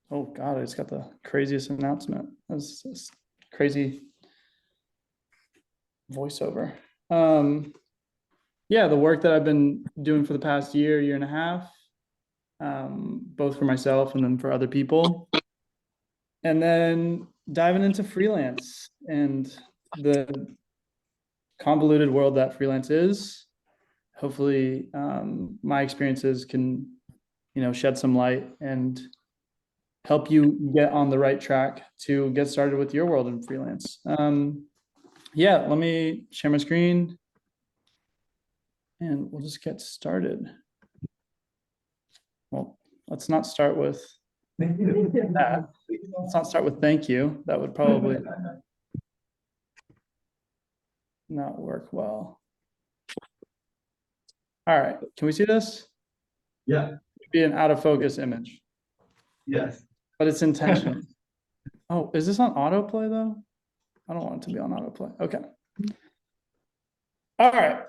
Oh God, I just got the craziest announcement. That's crazy voiceover. Yeah, the work that I've been doing for the past year and a half, both for myself and then for other people. And then diving into freelance and the convoluted world that freelance is. Hopefully, my experiences can, shed some light and help you get on the right track to get started with your world in freelance. Yeah, let me share my screen and we'll just get started. Well, let's not start with that. Let's not start with thank you. That would probably not work well. All right, can we see this? Yeah. It'd be an out of focus image. Yes. But it's intentional. Oh, is this on autoplay though? I don't want it to be on autoplay. Okay. All right.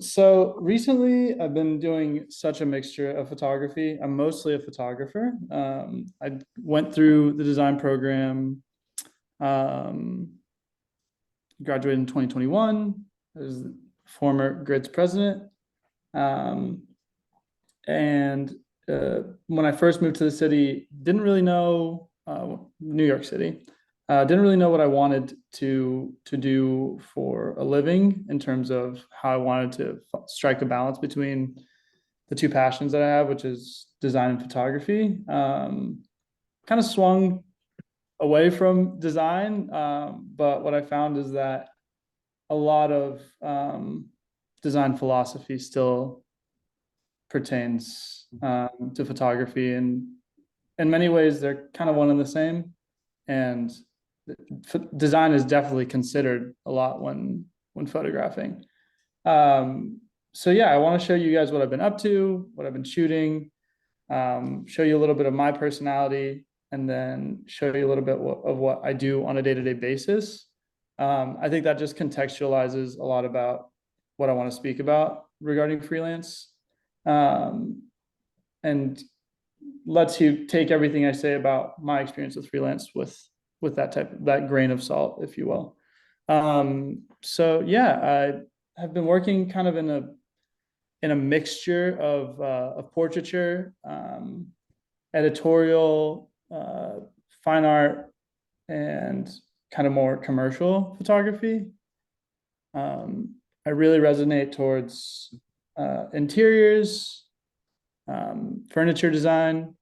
So recently I've been doing such a mixture of photography. I'm mostly a photographer. I went through the design program, um, graduated in 2021 as the former GRIDS president. Um, and when I first moved to the city, didn't really know New York City. Didn't really know what I wanted to do for a living in terms of how I wanted to strike a balance between the two passions that I have, which is design and photography. Kind of swung away from design, but what I found is that a lot of design philosophy still pertains to photography, and in many ways they're kind of one and the same. And design is definitely considered a lot when photographing. So yeah, I want to show you guys what I've been up to, what I've been shooting, show you a little bit of my personality, and then show you a little bit of what I do on a day-to-day basis. I think that just contextualizes a lot about what I want to speak about regarding freelance, and lets you take everything I say about my experience with freelance with that grain of salt, if you will. So yeah, I have been working kind of in a mixture of portraiture, editorial, fine art, and kind of more commercial photography. I really resonate towards interiors, furniture design.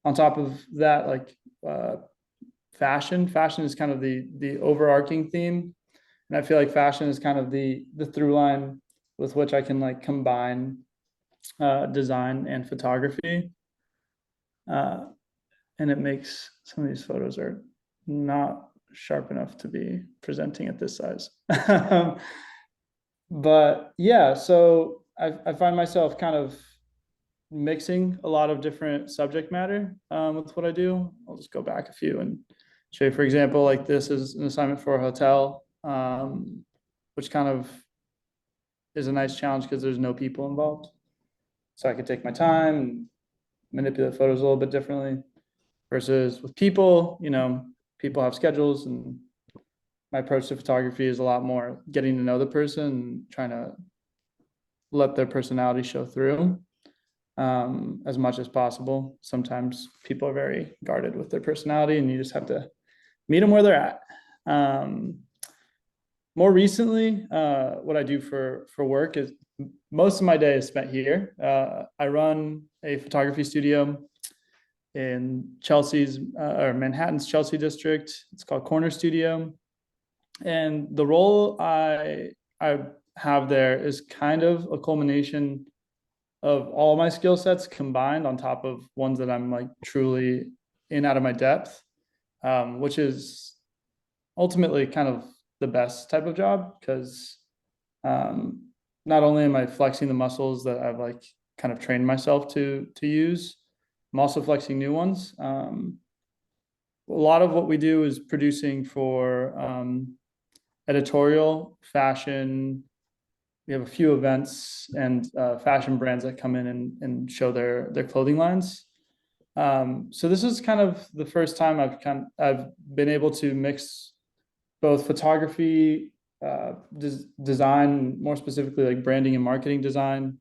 On top of that, like fashion. Fashion is kind of the overarching theme, and I feel like fashion is kind of the through line with which I can like combine design and photography. And it makes some of these photos are not sharp enough to be presenting at this size. But yeah, so I find myself kind of mixing a lot of different subject matter with what I do. I'll just go back a few and show you, for example, like this is an assignment for a hotel, which kind of is a nice challenge because there's no people involved. So I could take my time and manipulate photos a little bit differently versus with people, people have schedules, and my approach to photography is a lot more getting to know the person and trying to let their personality show through as much as possible. Sometimes people are very guarded with their personality and you just have to meet them where they're at. More recently, what I do for work is most of my day is spent here. I run a photography studio in Chelsea's or Manhattan's Chelsea district. It's called Corner Studio. And the role I have there is kind of a culmination of all my skill sets combined on top of ones that I'm like truly in out of my depth, which is ultimately kind of the best type of job because not only am I flexing the muscles that I've like kind of trained myself to use, I'm also flexing new ones. A lot of what we do is producing for editorial, fashion. We have a few events and fashion brands that come in and show their clothing lines. So this is kind of the first time I've been able to mix both photography, design, more specifically like branding and marketing design,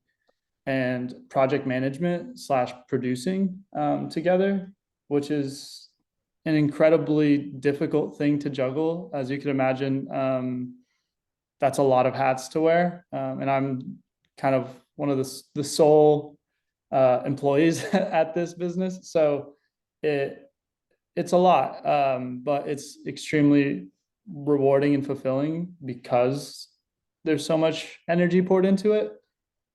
and project management slash producing together, which is an incredibly difficult thing to juggle. As you can imagine, that's a lot of hats to wear. And I'm kind of one of the sole employees at this business. So it's a lot, but it's extremely rewarding and fulfilling because there's so much energy poured into it.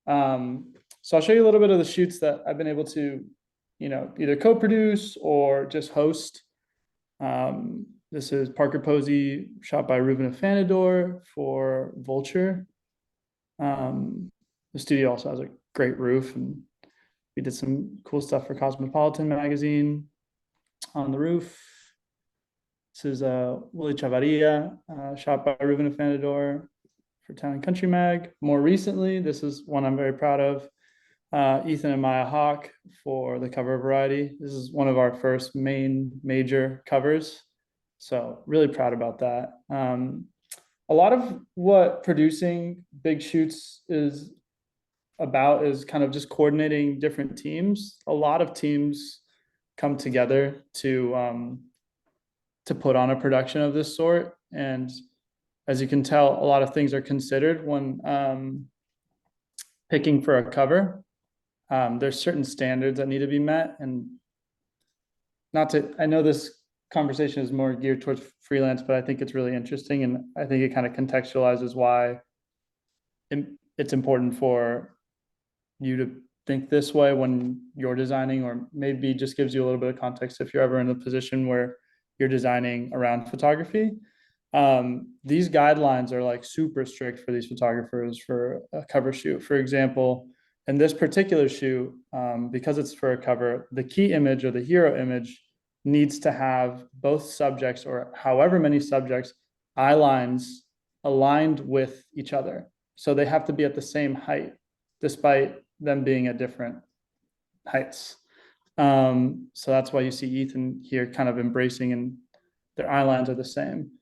So I'll show you a little bit of the shoots that I've been able to, either co-produce or just host. This is Parker Posey, shot by Ruben Afanador for Vulture. The studio also has a great roof, and we did some cool stuff for Cosmopolitan magazine on the roof. This is Willie Chavarria, shot by Ruben Afanador for Town and Country Mag. More recently, this is one I'm very proud of. Ethan and Maya Hawk for the cover of Variety. This is one of our first major covers. So really proud about that. A lot of what producing big shoots is about is kind of just coordinating different teams. A lot of teams come together to put on a production of this sort. And as you can tell, a lot of things are considered when picking for a cover. There's certain standards that need to be met, and I know this conversation is more geared towards freelance, but I think it's really interesting, and I think it kind of contextualizes why it's important for you to think this way when you're designing, or maybe just gives you a little bit of context if you're ever in a position where you're designing around photography. These guidelines are like super strict for these photographers for a cover shoot. For example, in this particular shoot, because it's for a cover, the key image or the hero image needs to have both subjects, or however many subjects, eye lines aligned with each other. So they have to be at the same height, despite them being at different heights. So that's why you see Ethan here kind of embracing, and their eye lines are the same.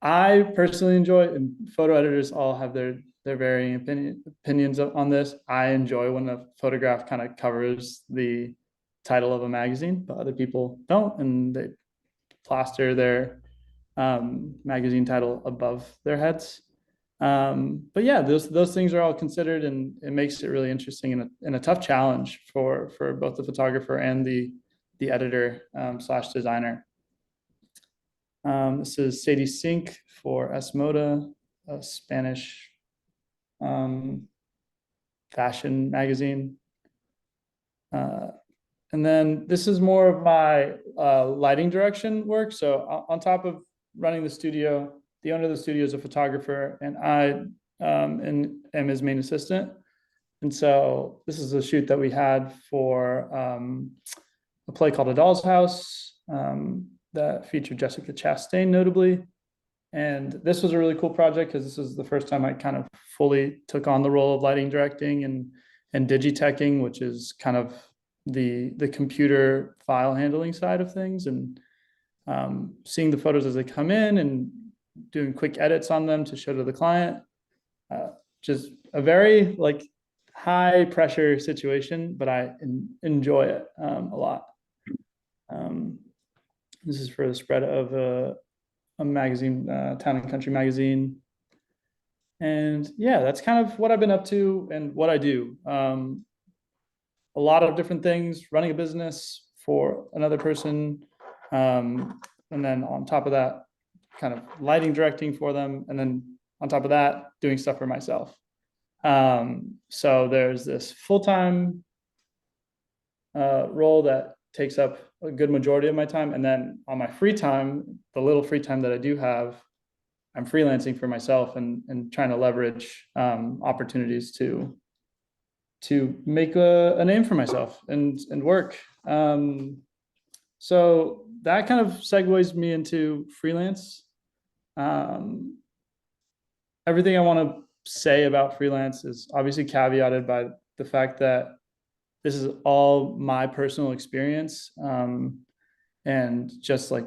I personally enjoy, and photo editors all have their varying opinions on this. I enjoy when a photograph kind of covers the title of a magazine, but other people don't, and they plaster their magazine title above their heads. But yeah, those things are all considered, and it makes it really interesting and a tough challenge for both the photographer and the editor slash designer. This is Sadie Sink for Es Moda, a Spanish fashion magazine. And then this is more of my lighting direction work. So on top of running the studio, the owner of the studio is a photographer, and I am his main assistant. And so this is a shoot that we had for a play called A Doll's House that featured Jessica Chastain notably. And this was a really cool project because this is the first time I kind of fully took on the role of lighting directing and digiteching, which is kind of the computer file handling side of things, and seeing the photos as they come in and doing quick edits on them to show to the client. Just a very like high pressure situation, but I enjoy it a lot. This is for the spread of a magazine, Town and Country magazine. And yeah, that's kind of what I've been up to and what I do. A lot of different things, running a business for another person. And then on top of that, kind of lighting directing for them. And then on top of that, doing stuff for myself. So there's this full-time role that takes up a good majority of my time. And then on my free time, the little free time that I do have, I'm freelancing for myself and trying to leverage opportunities to make a name for myself and work. So that kind of segues me into freelance. Everything I want to say about freelance is obviously caveated by the fact that this is all my personal experience, and just like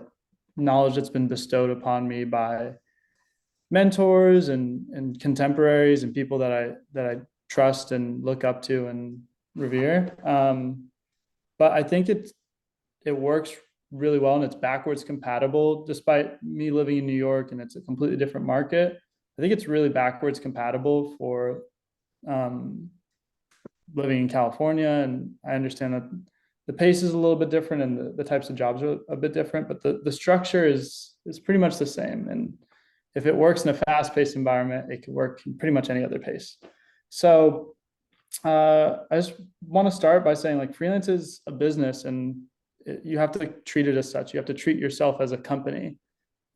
knowledge that's been bestowed upon me by mentors and contemporaries and people that I trust and look up to and revere. But I think it works really well and it's backwards compatible, despite me living in New York and it's a completely different market. I think it's really backwards compatible for living in California. And I understand that the pace is a little bit different and the types of jobs are a bit different, but the structure is pretty much the same. And if it works in a fast-paced environment, it could work in pretty much any other pace. So I just want to start by saying, like, freelance is a business, and you have to treat it as such. You have to treat yourself as a company,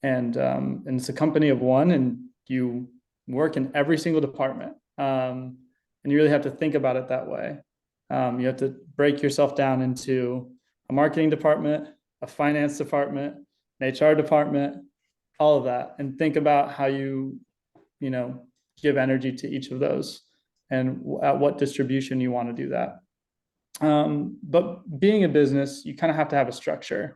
and it's a company of one, and you work in every single department. And you really have to think about it that way. You have to break yourself down into a marketing department, a finance department, an HR department, all of that, and think about how you give energy to each of those and at what distribution you want to do that. But being a business, you kind of have to have a structure.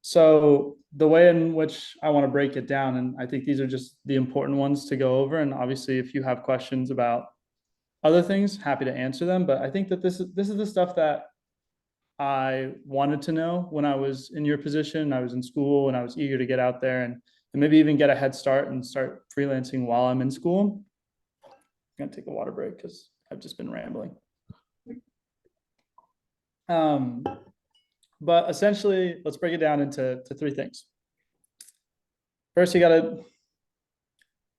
So the way in which I want to break it down, and I think these are just the important ones to go over. And obviously, if you have questions about other things, happy to answer them. But I think that this is the stuff that I wanted to know when I was in your position. I was in school and I was eager to get out there and maybe even get a head start and start freelancing while I'm in school. I'm gonna take a water break because I've just been rambling. But essentially, let's break it down into three things. First, you gotta,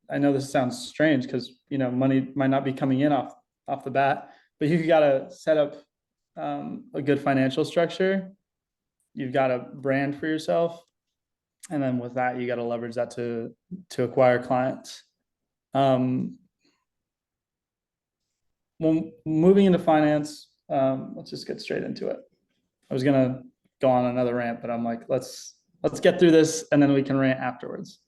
I know this sounds strange because money might not be coming in off the bat, but you gotta set up a good financial structure. You've got a brand for yourself, and then with that, you got to leverage that to acquire clients. When moving into finance, let's just get straight into it. I was gonna go on another rant, but I'm like, let's get through this, and then we can rant afterwards.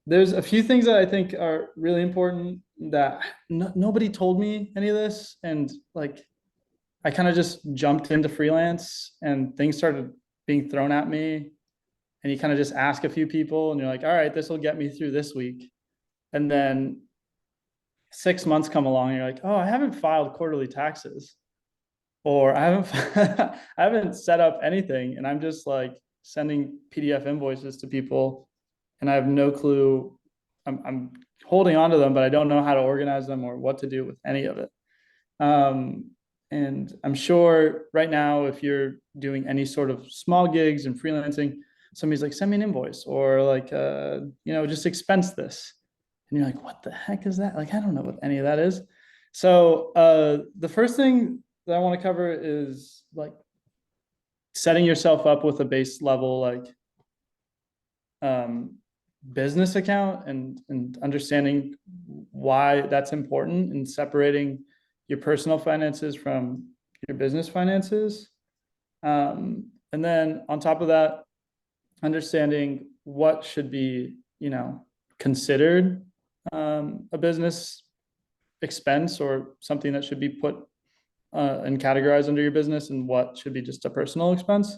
There's a few things that I think are really important that nobody told me any of this, and like I kind of just jumped into freelance and things started being thrown at me, and you kind of just ask a few people and you're like, all right, this will get me through this week. And then 6 months come along and you're like, oh, I haven't filed quarterly taxes, or I haven't set up anything. And I'm just like sending PDF invoices to people and I have no clue. I'm holding on to them, but I don't know how to organize them or what to do with any of it. And I'm sure right now, if you're doing any sort of small gigs and freelancing, somebody's like, send me an invoice, or like, just expense this. And you're like, what the heck is that? Like, I don't know what any of that is. So the first thing that I want to cover is like setting yourself up with a base level, like business account, and understanding why that's important, and separating your personal finances from your business finances. And then on top of that, understanding what should be, considered a business expense or something that should be put and categorized under your business, and what should be just a personal expense.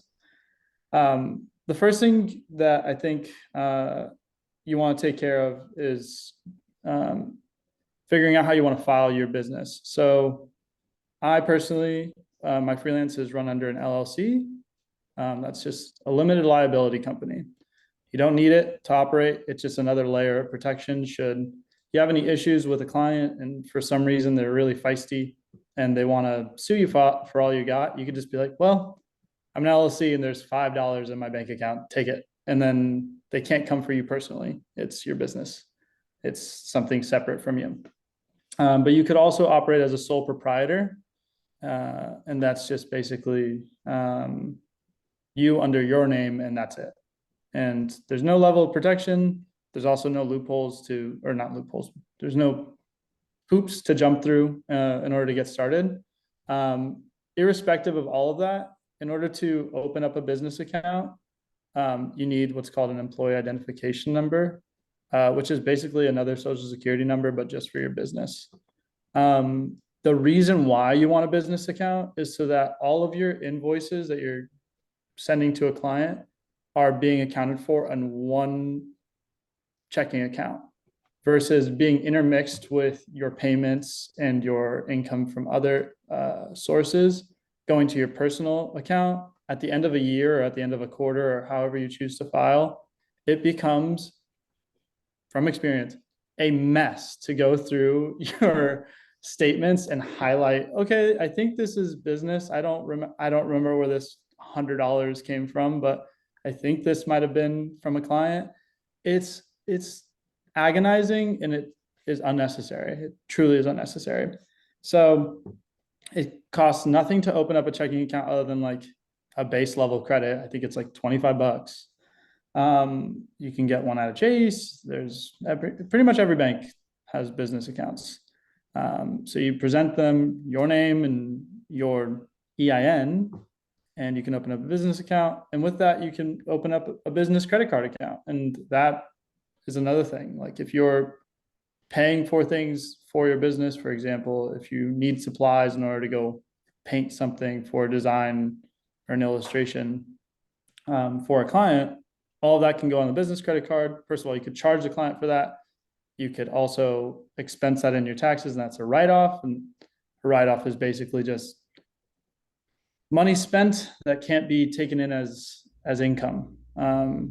The first thing that I think you want to take care of is figuring out how you want to file your business. So I personally, my freelance is run under an LLC. That's just a limited liability company. You don't need it to operate. It's just another layer of protection should you have any issues with a client and for some reason they're really feisty and they want to sue you for all you got. You could just be like, well, I'm an LLC and there's $5 in my bank account, take it. And then they can't come for you personally. It's your business. It's something separate from you. But you could also operate as a sole proprietor. And that's just basically you under your name, and that's it. And there's no level of protection. There's also no loopholes or not loopholes. There's no hoops to jump through in order to get started. Irrespective of all of that, in order to open up a business account, you need what's called an employee identification number, which is basically another social security number, but just for your business. the reason why you want a business account is so that all of your invoices that you're sending to a client are being accounted for on one checking account versus being intermixed with your payments and your income from other sources going to your personal account at the end of a year or at the end of a quarter or however you choose to file. It becomes, from experience, a mess to go through your statements and highlight, okay, I think this is business. I don't remember where this $100 came from, but I think this might have been from a client. It's agonizing and it is unnecessary. It truly is unnecessary. So it costs nothing to open up a checking account other than like a base level credit. I think it's like $25. You can get one out of Chase. There's pretty much every bank has business accounts. So you present them your name and your EIN, and you can open up a business account. And with that, you can open up a business credit card account. And that is another thing. Like if you're paying for things for your business, for example, if you need supplies in order to go paint something for a design or an illustration for a client, all of that can go on the business credit card. First of all, you could charge the client for that. You could also expense that in your taxes, and that's a write-off. And a write-off is basically just money spent that can't be taken in as income.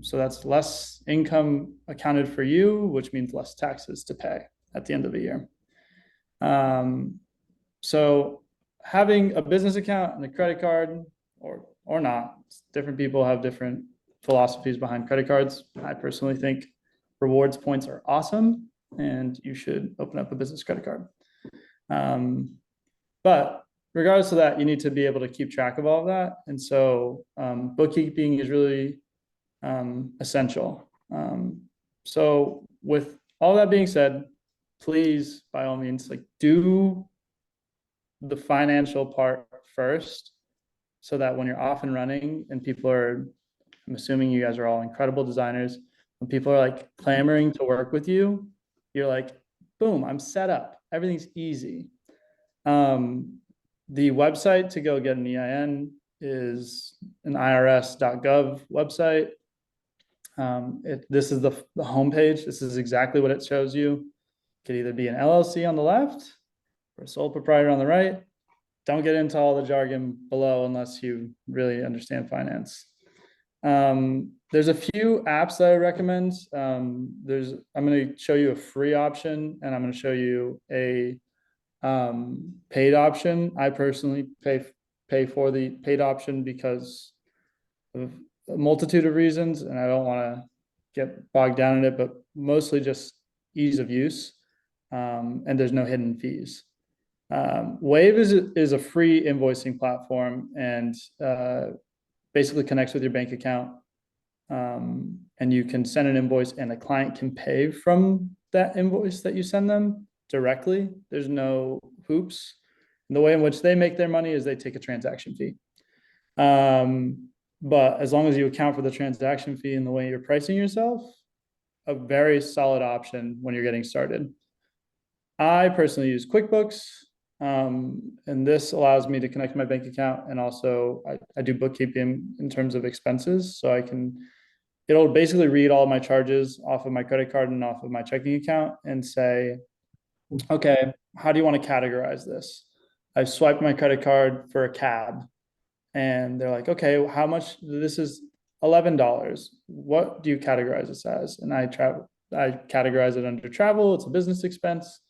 So that's less income accounted for you, which means less taxes to pay at the end of the year. So having a business account and a credit card, or not, different people have different philosophies behind credit cards. I personally think rewards points are awesome, and you should open up a business credit card. But regardless of that, you need to be able to keep track of all of that. And so bookkeeping is really essential. So with all that being said, please, by all means, like do the financial part first so that when you're off and running and people are, I'm assuming you guys are all incredible designers, when people are like clamoring to work with you, you're like, boom, I'm set up. Everything's easy. The website to go get an EIN is an irs.gov website. This is the homepage. This is exactly what it shows you. It could either be an LLC on the left or a sole proprietor on the right. Don't get into all the jargon below unless you really understand finance. There's a few apps that I recommend. I'm going to show you a free option, and I'm going to show you a paid option. I personally pay for the paid option because of a multitude of reasons, and I don't want to get bogged down in it, but mostly just ease of use, and there's no hidden fees. Wave is a free invoicing platform and basically connects with your bank account, and you can send an invoice and the client can pay from that invoice that you send them directly. There's no hoops. And the way in which they make their money is they take a transaction fee. But as long as you account for the transaction fee in the way you're pricing yourself, a very solid option when you're getting started. I personally use QuickBooks, and this allows me to connect my bank account, and also I do bookkeeping in terms of expenses. So it'll basically read all my charges off of my credit card and off of my checking account and say, okay, how do you want to categorize this? I swiped my credit card for a cab, and they're like, okay, how much? This is $11. What do you categorize this as? And I categorize it under travel. It's a business expense.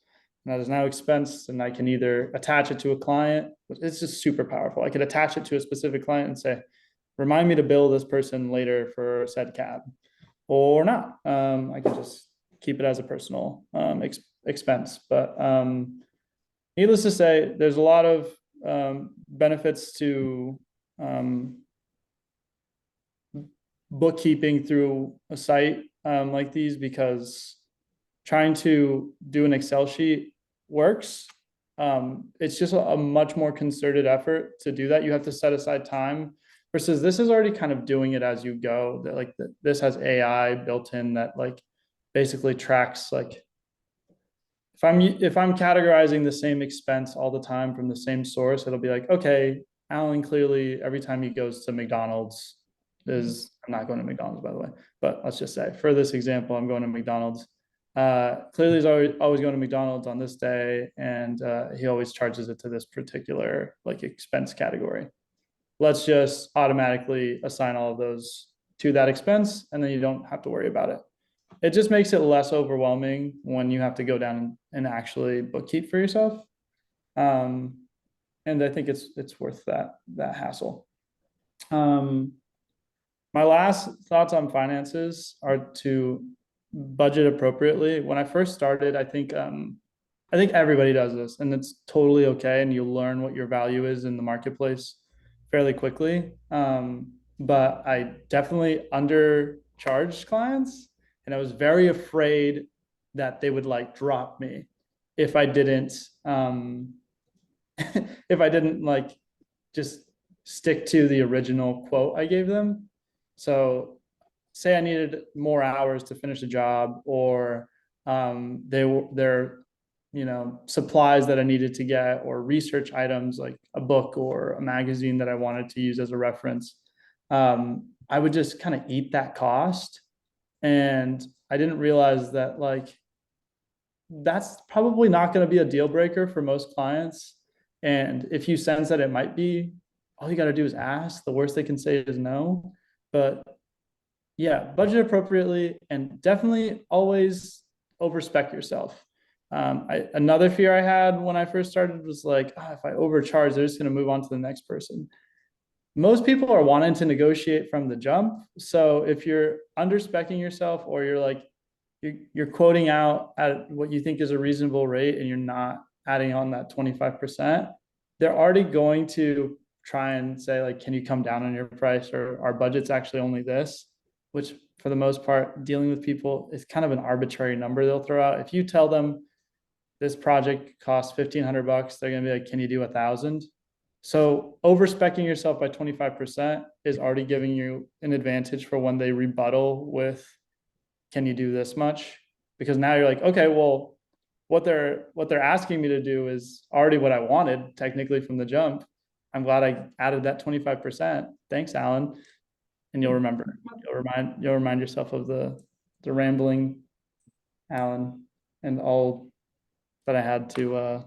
And that is now expense, and I can either attach it to a client. It's just super powerful. I could attach it to a specific client and say, remind me to bill this person later for said cab, or not. I can just keep it as a personal expense. But needless to say, there's a lot of benefits to bookkeeping through a site like these, because trying to do an Excel sheet works. It's just a much more concerted effort to do that. You have to set aside time, versus this is already kind of doing it as you go. That like this has AI built in that like basically tracks, like if if I'm categorizing the same expense all the time from the same source, it'll be like, okay, Alan clearly every time he goes to McDonald's I'm not going to McDonald's, by the way, but let's just say for this example, I'm going to McDonald's. Clearly he's always going to McDonald's on this day, and he always charges it to this particular like expense category. Let's just automatically assign all of those to that expense, and then you don't have to worry about it. It just makes it less overwhelming when you have to go down and actually bookkeep for yourself. And I think it's worth that hassle. My last thoughts on finances are to budget appropriately. When I first started, I think everybody does this, and it's totally okay. And you learn what your value is in the marketplace fairly quickly. But I definitely undercharged clients, and I was very afraid that they would like drop me if I didn't if I didn't like just stick to the original quote I gave them. So say I needed more hours to finish a job, or they're supplies that I needed to get, or research items like a book or a magazine that I wanted to use as a reference. I would just kind of eat that cost. And I didn't realize that like that's probably not going to be a deal breaker for most clients. And if you sense that it might be, all you got to do is ask. The worst they can say is no. But yeah, budget appropriately, and definitely always overspec yourself. Another fear I had when I first started was like, if I overcharge, they're just going to move on to the next person. Most people are wanting to negotiate from the jump. So if you're underspecking yourself, or you're like, you're quoting out at what you think is a reasonable rate, and you're not adding on that 25%, they're already going to try and say like, can you come down on your price, or our budget's actually only this, which for the most part, dealing with people is kind of an arbitrary number they'll throw out. If you tell them this project costs $1,500, they're going to be like, can you do 1,000? So overspecking yourself by 25% is already giving you an advantage for when they rebuttal with, can you do this much? Because now you're like, okay, well, what they're asking me to do is already what I wanted technically from the jump. I'm glad I added that 25%. Thanks, Alan. And you'll remember, you'll remind yourself of the rambling Alan and all that I had to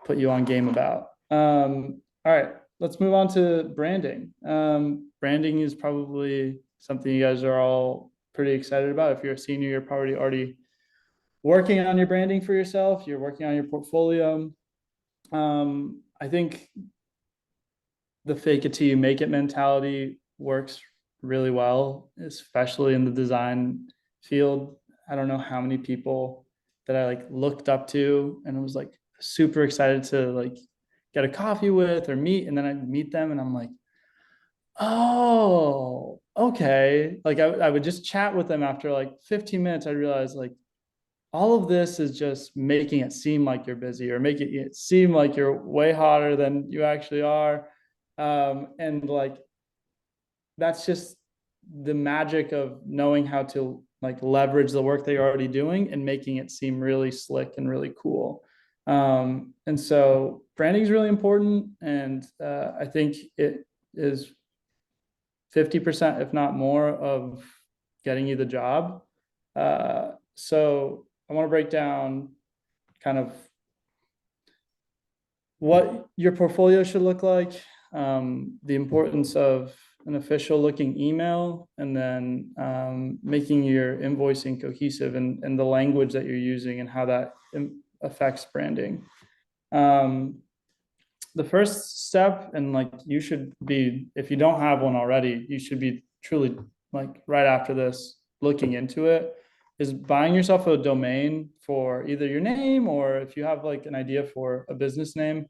put you on game about. All right, let's move on to branding. Branding is probably something you guys are all pretty excited about. If you're a senior, you're probably already working on your branding for yourself. You're working on your portfolio. I think the fake it till you make it mentality works really well, especially in the design field. I don't know how many people that I like looked up to and was like super excited to like get a coffee with or meet, and then I meet them and I'm like, oh, okay. Like I would just chat with them after like 15 minutes. I realized like all of this is just making it seem like you're busy, or making it seem like you're way hotter than you actually are. And like, that's just the magic of knowing how to like leverage the work that you're already doing and making it seem really slick and really cool. And so branding is really important. And I think it is 50%, if not more, of getting you the job. So I want to break down kind of what your portfolio should look like, the importance of an official looking email, and then making your invoicing cohesive, and the language that you're using and how that affects branding. The first step, and like you should be, if you don't have one already, you should be truly like right after this looking into it, is buying yourself a domain for either your name, or if you have like an idea for a business name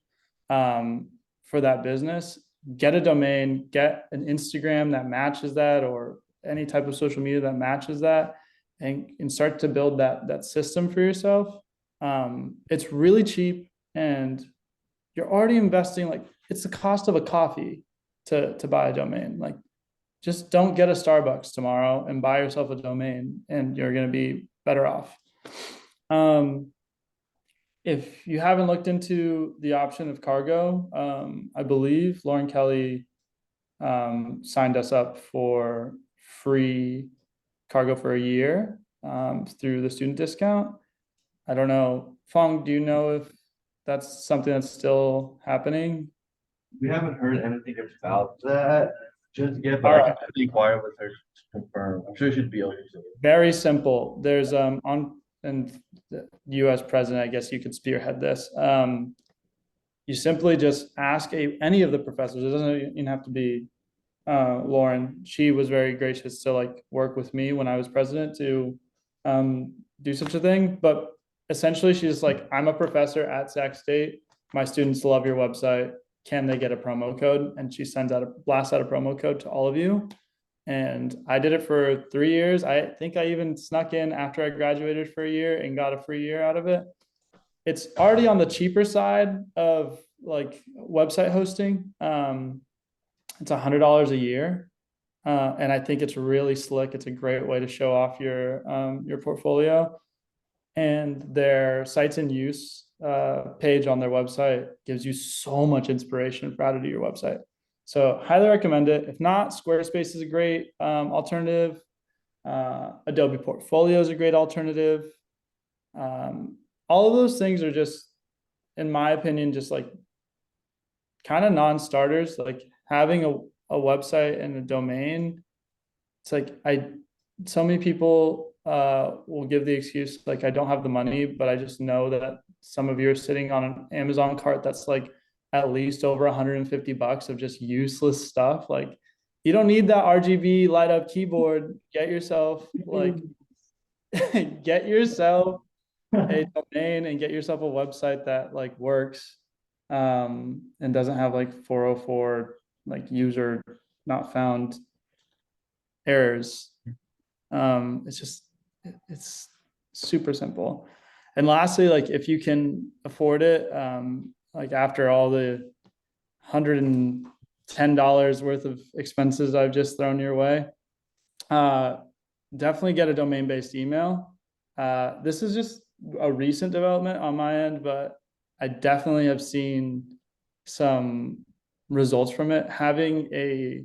for that business, get a domain, get an Instagram that matches that, or any type of social media that matches that, and start to build that system for yourself. It's really cheap, and you're already investing, like it's the cost of a coffee to buy a domain. Like, just don't get a Starbucks tomorrow and buy yourself a domain, and you're going to be better off. Um, if you haven't looked into the option of cargo, I believe Lauren Kelly signed us up for free cargo for a year through the student discount. I don't know. Fong, do you know if that's something that's still happening? We haven't heard anything about that just yet, but All I right. can definitely inquire with her to confirm. I'm sure she'd be able to. Very simple. There's on and the US president, I guess you could spearhead this. You simply just ask any of the professors. It doesn't even have to be Lauren. She was very gracious to like work with me when I was president to do such a thing. But essentially, she's like, I'm a professor at Sac State. My students love your website. Can they get a promo code? And she sends out a blast out a promo code to all of you. And I did it for 3 years. I think I even snuck in after I graduated for a year and got a free year out of it. It's already on the cheaper side of like website hosting. It's $100 a year. And I think it's really slick. It's a great way to show off your portfolio. And their sites in use page on their website gives you so much inspiration for how to do your website. So highly recommend it. If not, Squarespace is a great alternative. Adobe Portfolio is a great alternative. All of those things are just, in my opinion, just like kind of non-starters. Like having a website and a domain, it's like so many people will give the excuse like I don't have the money, but I just know that some of you are sitting on an Amazon cart that's like at least over $150 of just useless stuff. Like you don't need that RGB light up keyboard. Get yourself like get yourself a domain and get yourself a website that like works and doesn't have like 404 like user not found errors. It's super simple. And lastly, like if you can afford it, like after all the $110 worth of expenses I've just thrown your way, definitely get a domain-based email. This is just a recent development on my end, but I definitely have seen some results from it. Having a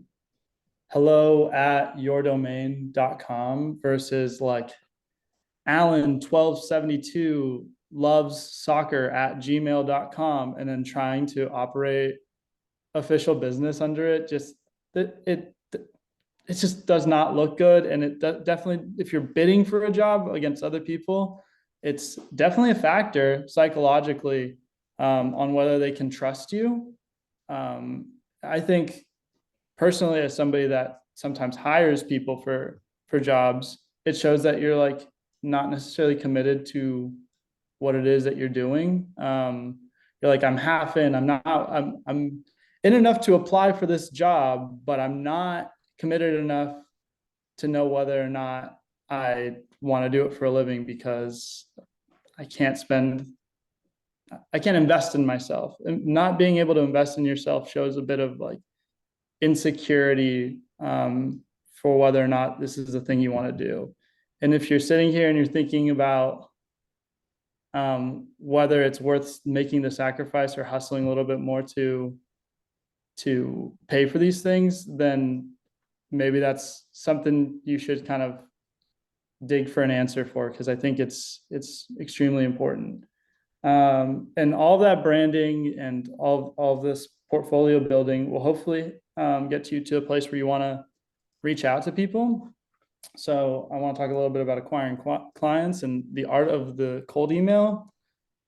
hello@yourdomain.com versus like Alan1272 loves soccer@gmail.com and then trying to operate official business under it, just it just does not look good. And it definitely, if you're bidding for a job against other people, it's definitely a factor psychologically on whether they can trust you. I think personally, as somebody that sometimes hires people for jobs, it shows that you're like not necessarily committed to what it is that you're doing. You're like, I'm half in, I'm in enough to apply for this job, but I'm not committed enough to know whether or not I want to do it for a living because I can't invest in myself. And not being able to invest in yourself shows a bit of like insecurity for whether or not this is the thing you want to do. And if you're sitting here and you're thinking about whether it's worth making the sacrifice or hustling a little bit more to pay for these things, then maybe that's something you should kind of dig for an answer for, because I think it's extremely important. And all that branding and all of this portfolio building will hopefully get you to a place where you want to reach out to people. So I want to talk a little bit about acquiring clients and the art of the cold email.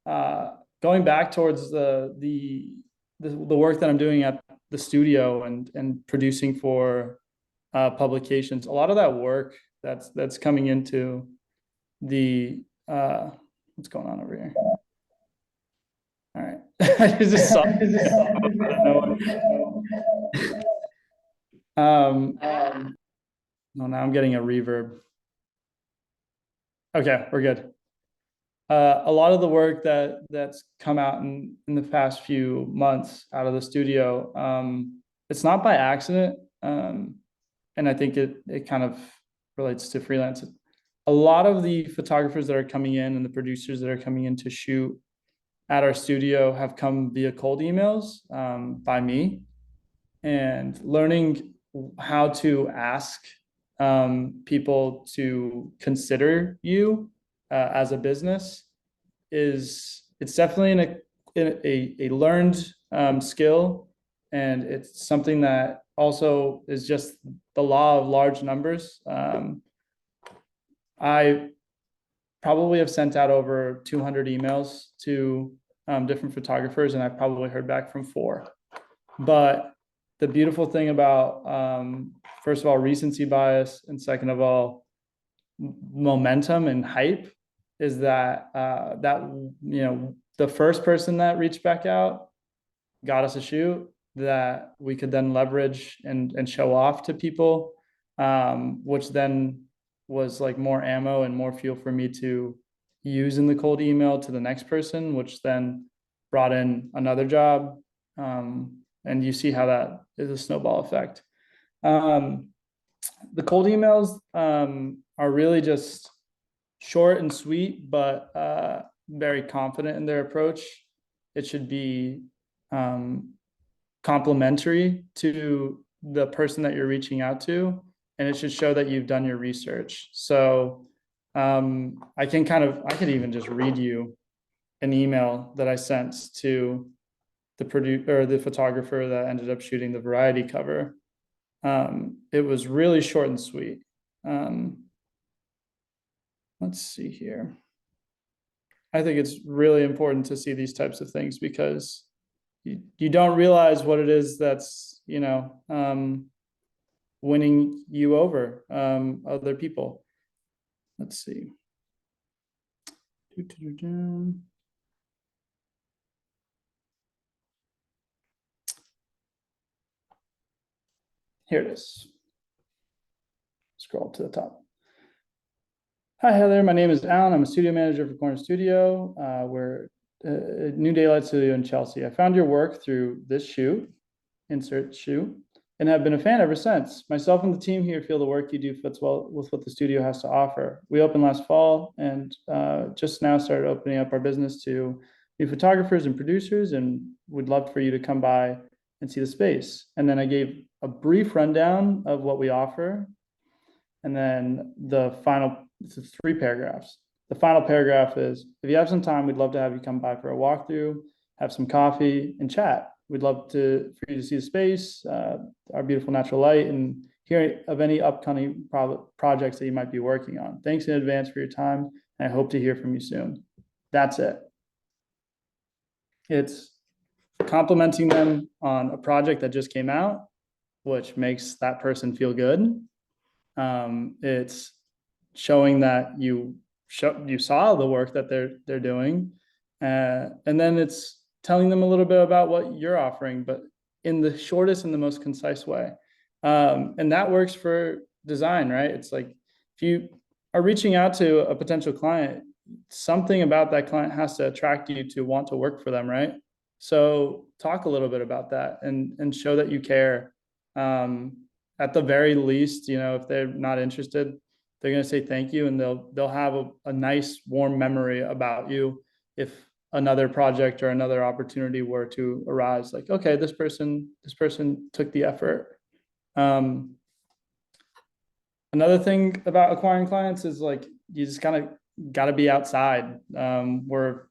Going back towards the work that I'm doing at the studio and producing for publications, a lot of that work that's coming into the what's going on over here? All right. I just saw no, now I'm getting a reverb. Okay, we're good. A lot of the work that's come out in the past few months out of the studio, it's not by accident. And I think it kind of relates to freelance. a lot of the photographers that are coming in and the producers that are coming in to shoot at our studio have come via cold emails by me, and learning how to ask people to consider you as a business is it's definitely a learned skill, and it's something that also is just the law of large numbers. I probably have sent out over 200 emails to different photographers, and I've probably heard back from 4. But the beautiful thing about, first of all, recency bias, and second of all, momentum and hype, is that the first person that reached back out got us a shoot that we could then leverage and show off to people, which then was like more ammo and more fuel for me to use in the cold email to the next person, which then brought in another job. And you see how that is a snowball effect. The cold emails are really just short and sweet, but very confident in their approach. It should be complementary to the person that you're reaching out to, and it should show that you've done your research. So I could even just read you an email that I sent to the photographer that ended up shooting the variety cover. It was really short and sweet. Let's see here. I think it's really important to see these types of things because you don't realize what it is that's, winning you over other people. Let's see. Here it is. Scroll to the top. Hi, Heather. My name is Alan. I'm a studio manager for Corner Studio. We're a New Daylight Studio in Chelsea. I found your work through this shoot, insert shoot, and have been a fan ever since. Myself and the team here feel the work you do fits well with what the studio has to offer. We opened last fall and just now started opening up our business to new photographers and producers, and would love for you to come by and see the space. And then I gave a brief rundown of what we offer. And then it's 3 paragraphs. The final paragraph is, if you have some time, we'd love to have you come by for a walkthrough, have some coffee and chat. We'd love for you to see the space, our beautiful natural light, and hear of any upcoming projects that you might be working on. Thanks in advance for your time, and I hope to hear from you soon. That's it. It's complimenting them on a project that just came out, which makes that person feel good. It's showing that you saw the work that they're doing, and then it's telling them a little bit about what you're offering, but in the shortest and the most concise way. And that works for design, right? It's like if you are reaching out to a potential client, something about that client has to attract you to want to work for them, right? So talk a little bit about that and show that you care. At the very least, if they're not interested, they're going to say thank you, and they'll have a nice warm memory about you if another project or another opportunity were to arise. Like, okay, this person took the effort. Another thing about acquiring clients is like you just kind of got to be outside. We're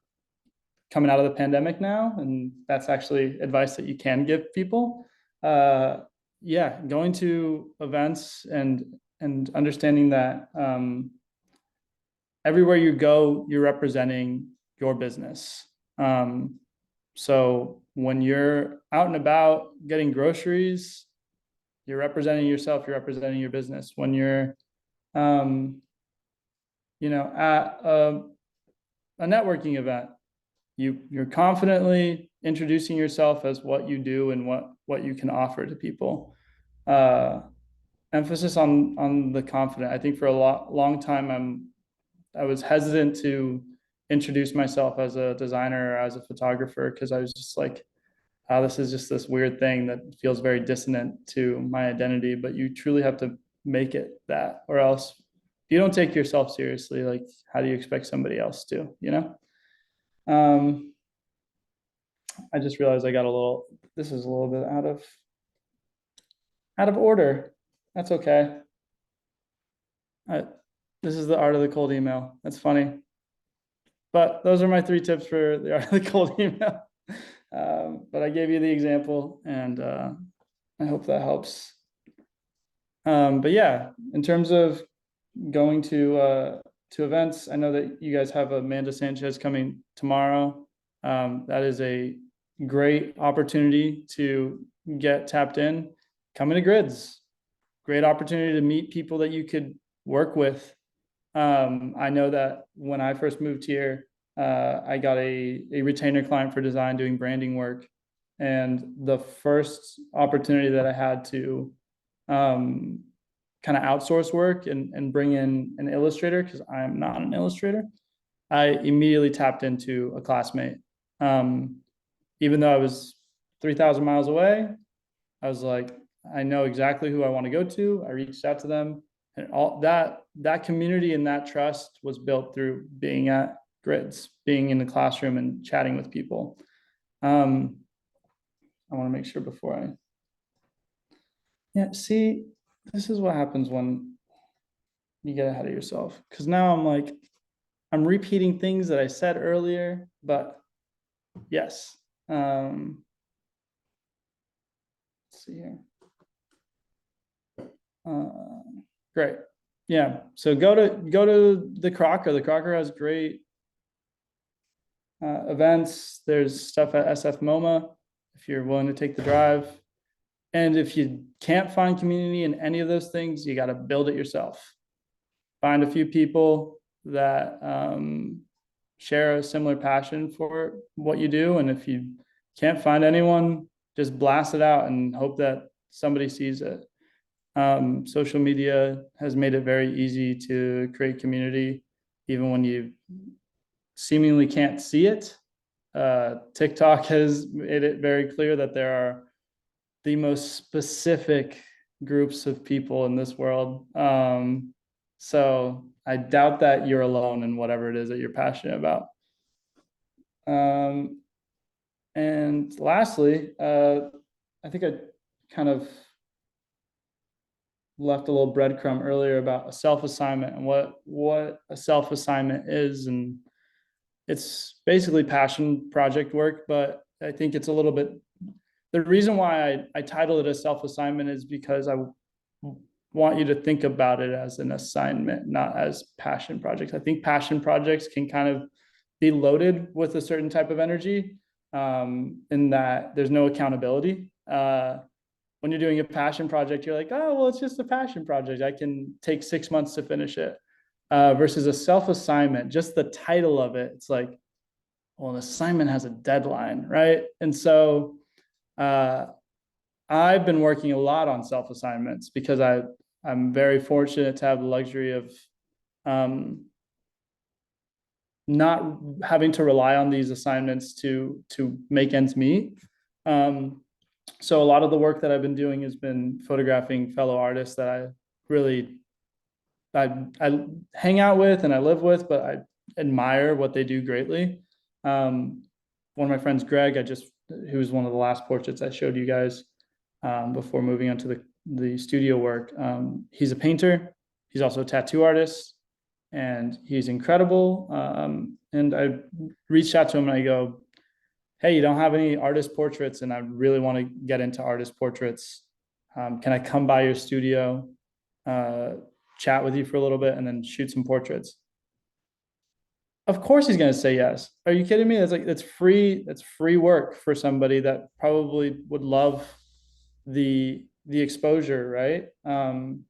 coming out of the pandemic now, and that's actually advice that you can give people. Going to events and understanding that everywhere you go, you're representing your business. So when you're out and about getting groceries, you're representing yourself, you're representing your business. When you're, at a networking event, you're confidently introducing yourself as what you do and what you can offer to people. Emphasis on the confident. I think for a long time, I was hesitant to introduce myself as a designer or as a photographer, because I was just like, oh, this is just this weird thing that feels very dissonant to my identity. But you truly have to make it that, or else you don't take yourself seriously, like how do you expect somebody else to, you know? Um, I just realized I got a little, this is a little bit out of order. That's okay. I, this is the art of the cold email. That's funny. But those are my 3 tips for the art of the cold email. But I gave you the example, and I hope that helps. But yeah, in terms of going to events, I know that you guys have Amanda Sanchez coming tomorrow. That is a great opportunity to get tapped in. Coming to GRIDS, great opportunity to meet people that you could work with. I know that when I first moved here, I got a retainer client for design doing branding work. And the first opportunity that I had to kind of outsource work and bring in an illustrator, because I am not an illustrator, I immediately tapped into a classmate. Even though I was 3,000 miles away, I was like, I know exactly who I want to go to. I reached out to them, and all that community and that trust was built through being at GRIDS, being in the classroom and chatting with people. I want to make sure before yeah, see, this is what happens when you get ahead of yourself. Because now I'm like, I'm repeating things that I said earlier, but yes. Let's see here. Great. Yeah. So go to the Crocker. The Crocker has great events. There's stuff at SF MoMA if you're willing to take the drive. And if you can't find community in any of those things, you got to build it yourself. Find a few people that share a similar passion for what you do. And if you can't find anyone, just blast it out and hope that somebody sees it. Social media has made it very easy to create community, even when you seemingly can't see it. TikTok has made it very clear that there are the most specific groups of people in this world. So I doubt that you're alone in whatever it is that you're passionate about. And lastly, I think I kind of left a little breadcrumb earlier about a self-assignment and what a self-assignment is. And it's basically passion project work, but I think it's a little bit, the reason why I titled it a self-assignment is because I want you to think about it as an assignment, not as passion projects. I think passion projects can kind of be loaded with a certain type of energy, in that there's no accountability. When you're doing a passion project, you're like, oh, well, it's just a passion project. I can take 6 months to finish it. Versus a self-assignment, just the title of it, it's like, well, an assignment has a deadline, right? And so I've been working a lot on self-assignments because I'm very fortunate to have the luxury of not having to rely on these assignments to make ends meet. So a lot of the work that I've been doing has been photographing fellow artists that I really I hang out with and I live with, but I admire what they do greatly. One of my friends, Greg, who was one of the last portraits I showed you guys before moving on to the studio work. He's a painter. He's also a tattoo artist, and he's incredible. And I reached out to him and I go, hey, you don't have any artist portraits, and I really want to get into artist portraits. Can I come by your studio, chat with you for a little bit, and then shoot some portraits? Of course he's going to say yes. Are you kidding me? That's free work for somebody that probably would love the exposure, right? And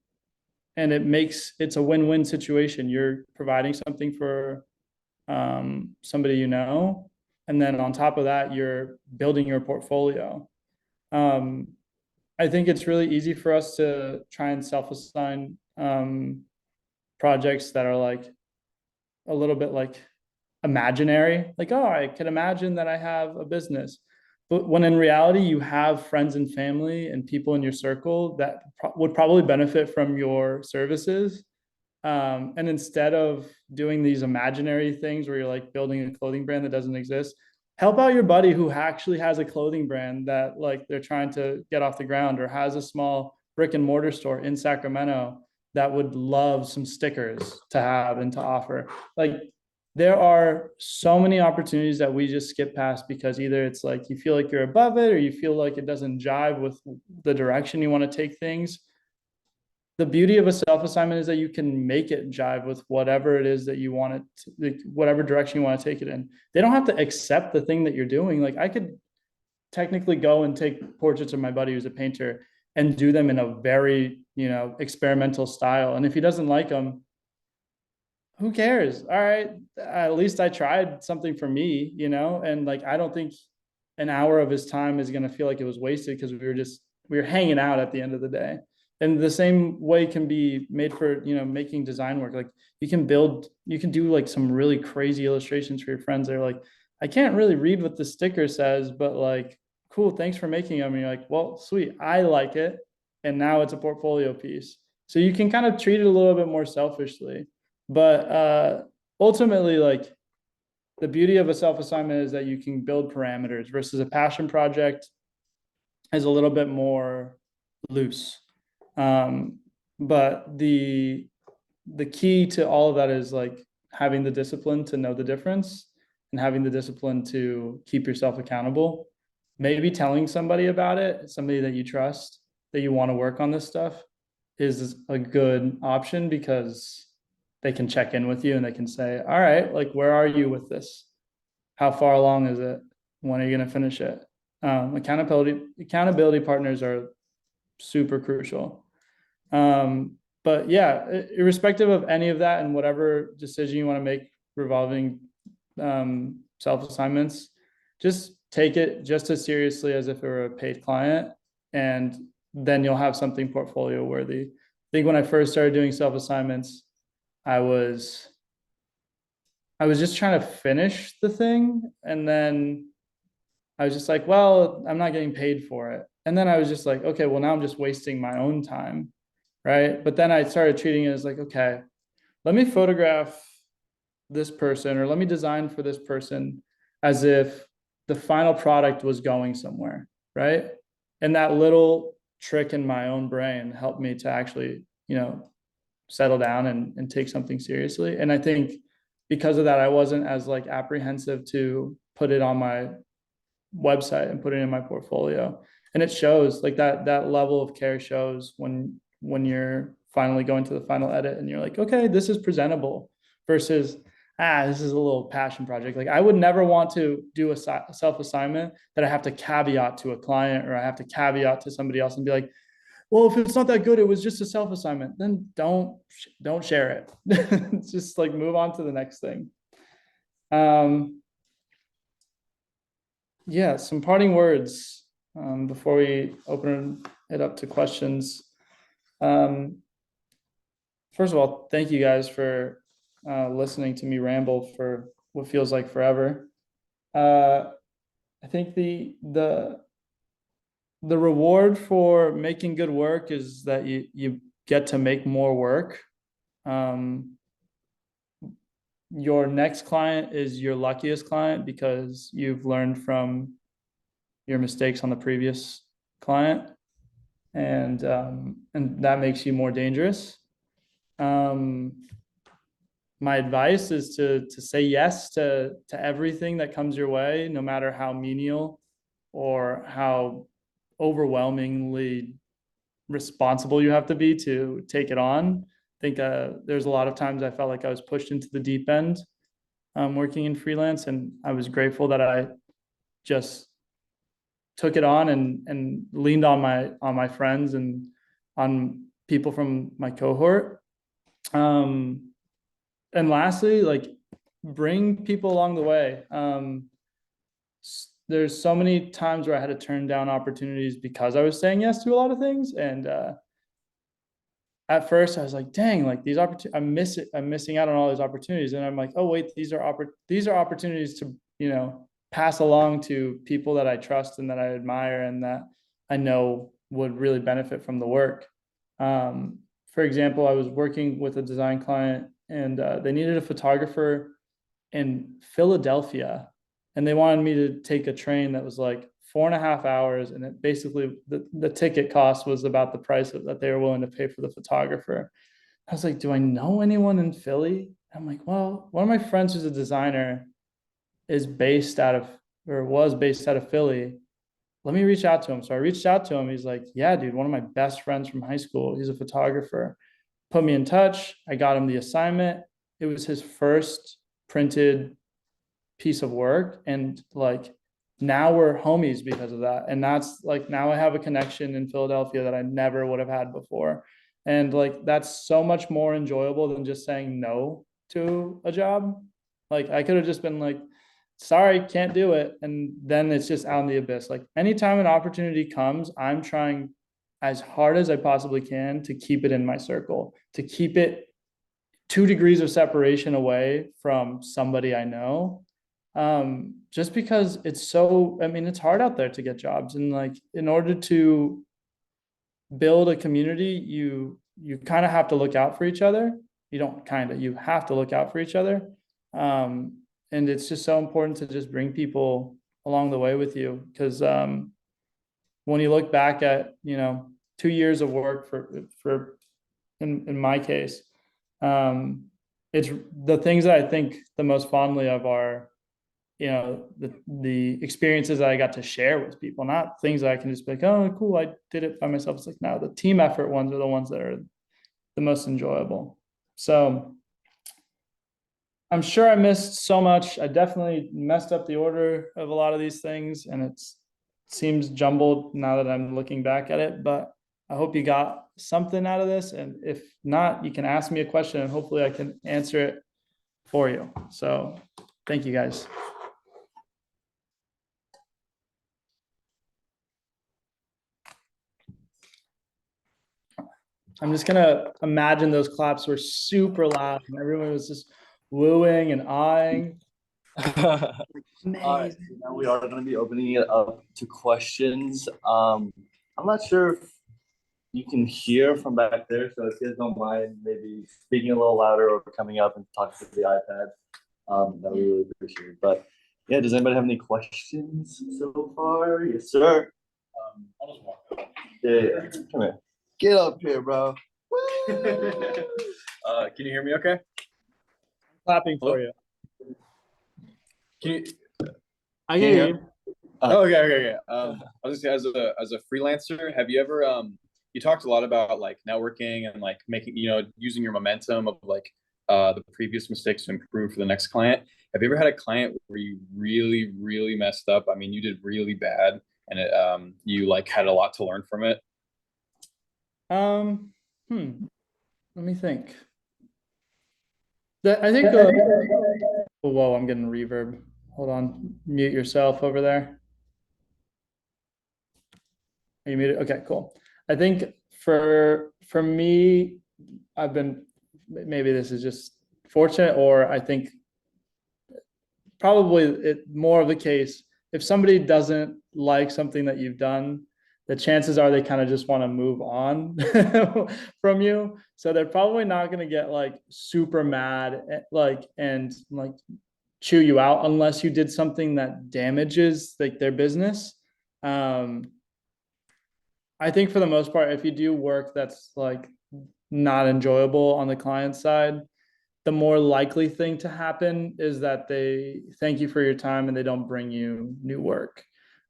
it's a win-win situation. You're providing something for somebody you know, and then on top of that, you're building your portfolio. I think it's really easy for us to try and self-assign projects that are like a little bit like imaginary, like, oh, I can imagine that I have a business. But when in reality, you have friends and family and people in your circle that would probably benefit from your services. And instead of doing these imaginary things where you're like building a clothing brand that doesn't exist, help out your buddy who actually has a clothing brand that like they're trying to get off the ground, or has a small brick and mortar store in Sacramento that would love some stickers to have and to offer. Like, there are so many opportunities that we just skip past because either it's like you feel like you're above it, or you feel like it doesn't jive with the direction you want to take things. The beauty of a self-assignment is that you can make it jive with whatever it is that you want it to, whatever direction you want to take it in. They don't have to accept the thing that you're doing. Like, I could technically go and take portraits of my buddy who's a painter and do them in a very, experimental style. And if he doesn't like them, who cares? All right, at least I tried something for me, and like, I don't think an hour of his time is going to feel like it was wasted because we were hanging out at the end of the day. And the same way can be made for, making design work. Like, you can do like some really crazy illustrations for your friends. They're like, I can't really read what the sticker says, but like, cool, thanks for making them. And you're like, well, sweet, I like it. And now it's a portfolio piece. So you can kind of treat it a little bit more selfishly. But ultimately, like, the beauty of a self-assignment is that you can build parameters versus a passion project is a little bit more loose. But the key to all of that is like having the discipline to know the difference and having the discipline to keep yourself accountable. Maybe telling somebody about it, somebody that you trust, that you want to work on this stuff, is a good option because they can check in with you and they can say, all right, like, where are you with this? How far along is it? When are you going to finish it? Accountability partners are super crucial. But yeah, irrespective of any of that and whatever decision you want to make revolving self-assignments, just take it just as seriously as if it were a paid client, and then you'll have something portfolio worthy. I think when I first started doing self-assignments, I was just trying to finish the thing, and then I was just like, well, I'm not getting paid for it. And then I was just like, okay, well, now I'm just wasting my own time, right? But then I started treating it as like, okay, let me photograph this person, or let me design for this person as if the final product was going somewhere, right? And that little trick in my own brain helped me to actually, settle down and take something seriously. And I think because of that, I wasn't as like apprehensive to put it on my website and put it in my portfolio. And it shows, like, that level of care shows when you're finally going to the final edit and you're like, okay, this is presentable, versus this is a little passion project. Like, I would never want to do a self-assignment that I have to caveat to a client, or I have to caveat to somebody else and be like, well, if it's not that good, it was just a self-assignment. Then don't share it. It's just like, move on to the next thing. Yeah, some parting words before we open it up to questions. First of all, thank you guys for listening to me ramble for what feels like forever. I think the reward for making good work is that you get to make more work. Your next client is your luckiest client because you've learned from your mistakes on the previous client, and that makes you more dangerous. My advice is to say yes to everything that comes your way, no matter how menial or how overwhelmingly responsible you have to be to take it on. I think there's a lot of times I felt like I was pushed into the deep end working in freelance, and I was grateful that I just took it on and leaned on my friends and on people from my cohort. And lastly, like, bring people along the way. There's so many times where I had to turn down opportunities because I was saying yes to a lot of things. And at first I was like, dang, like, these opportunities, I'm missing out on all these opportunities. And I'm like, oh wait, these are opportunities to, pass along to people that I trust and that I admire and that I know would really benefit from the work. for example, I was working with a design client and they needed a photographer in Philadelphia, and they wanted me to take a train that was like 4.5 hours, and it basically the ticket cost was about the price that they were willing to pay for the photographer. I was like, do I know anyone in Philly? I'm like, well, one of my friends who's a designer is based out of or was based out of Philly. Let me reach out to him. So I reached out to him. He's like, yeah, dude, one of my best friends from high school. He's a photographer. Put me in touch. I got him the assignment. It was his first printed piece of work. And like now we're homies because of that. And that's like now I have a connection in Philadelphia that I never would have had before. And like that's so much more enjoyable than just saying no to a job. Like I could have just been like, sorry, can't do it. And then it's just out in the abyss. Like anytime an opportunity comes, I'm trying as hard as I possibly can to keep it in my circle, to keep it 2 degrees of separation away from somebody I know. Just because it's so, I mean, it's hard out there to get jobs. And like in order to build a community, you kind of have to look out for each other. You don't kind of, you have to look out for each other. And it's just so important to just bring people along the way with you because when you look back at 2 years of work for in my case, it's the things that I think the most fondly of are the experiences that I got to share with people, not things that I can just be like, oh cool, I did it by myself. It's like, no, the team effort ones are the ones that are the most enjoyable. So I'm sure I missed so much. I definitely messed up the order of a lot of these things, and it seems jumbled now that I'm looking back at it, but I hope you got something out of this. And if not, you can ask me a question and hopefully I can answer it for you. So thank you guys. I'm just gonna imagine those claps were super loud and everyone was just wooing and eyeing. All right, so now we are going to be opening it up to questions. I'm not sure if you can hear from back there, so if you guys don't mind maybe speaking a little louder or coming up and talking to the iPad, that would be really appreciated. But yeah, does anybody have any questions so far? Yes, sir. I'll just walk up. Yeah, come here. Get up here, bro. Can you hear me okay? Clapping for you. Can you? I hear you. Okay. I was just as a freelancer, have you ever you talked a lot about like networking and like making using your momentum of like the previous mistakes to improve for the next client. Have you ever had a client where you really messed up? I mean, you did really bad, and it you like had a lot to learn from it. Let me think. I think whoa, I'm getting reverb. Hold on, mute yourself over there. Are you muted? Okay, cool. I think for me, I've been, maybe this is just fortunate, or I think probably more of the case, if somebody doesn't like something that you've done, the chances are they kind of just want to move on from you. So they're probably not going to get like super mad and chew you out unless you did something that damages like their business. I think for the most part, if you do work that's like not enjoyable on the client side, the more likely thing to happen is that they thank you for your time and they don't bring you new work.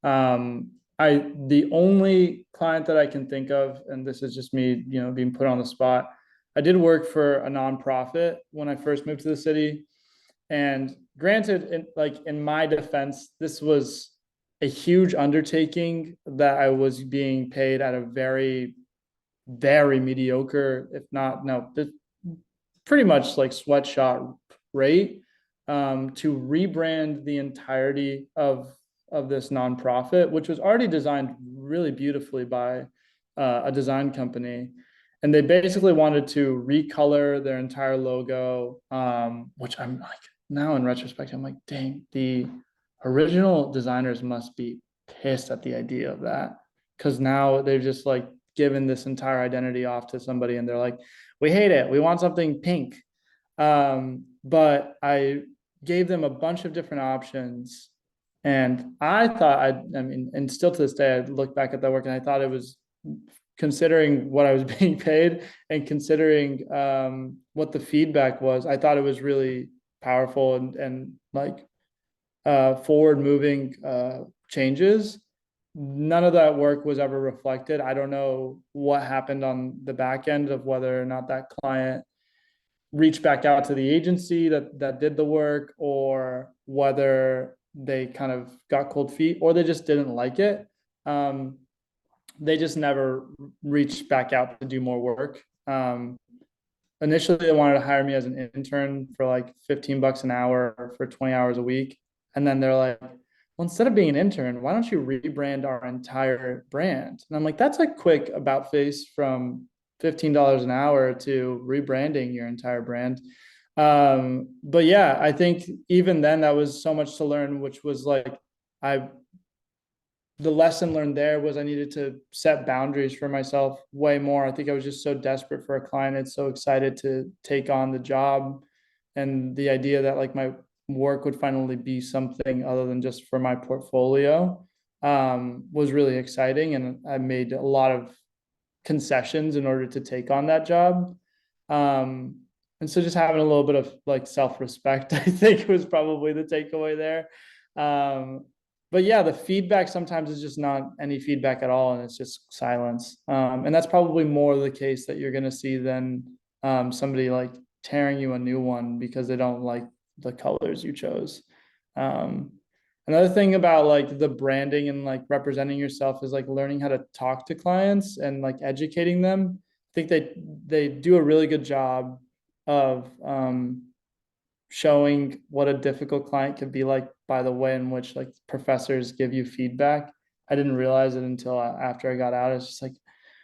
The only client that I can think of, and this is just me, being put on the spot. I did work for a nonprofit when I first moved to the city. And granted, in my defense, this was a huge undertaking that I was being paid at a very, very mediocre, if not, no, pretty much like sweatshop rate, to rebrand the entirety of this nonprofit, which was already designed really beautifully by a design company. And they basically wanted to recolor their entire logo, which I'm like, now in retrospect, I'm like, dang, the original designers must be pissed at the idea of that. Because now they've just like given this entire identity off to somebody and they're like, we hate it, we want something pink. But I gave them a bunch of different options. And I thought, I mean, and still to this day, I look back at that work and I thought it was, considering what I was being paid and considering what the feedback was, I thought it was really powerful and like forward moving changes. None of that work was ever reflected. I don't know what happened on the back end of whether or not that client reached back out to the agency that did the work, or whether they kind of got cold feet or they just didn't like it. They just never reached back out to do more work. Initially, they wanted to hire me as an intern for like $15 an hour for 20 hours a week. And then they're like, well, instead of being an intern, why don't you rebrand our entire brand? And I'm like, that's a quick about face from $15 an hour to rebranding your entire brand. But yeah, I think even then that was so much to learn, which was like, the lesson learned there was I needed to set boundaries for myself way more. I think I was just so desperate for a client and so excited to take on the job, and the idea that like my work would finally be something other than just for my portfolio was really exciting. And I made a lot of concessions in order to take on that job. And so just having a little bit of like self-respect, I think was probably the takeaway there. But yeah, the feedback sometimes is just not any feedback at all, and it's just silence. And that's probably more the case that you're going to see than somebody like tearing you a new one because they don't like the colors you chose. Another thing about like the branding and like representing yourself is like learning how to talk to clients and like educating them. I think they do a really good job of showing what a difficult client can be like by the way in which like professors give you feedback. I didn't realize it until after I got out. It's just like,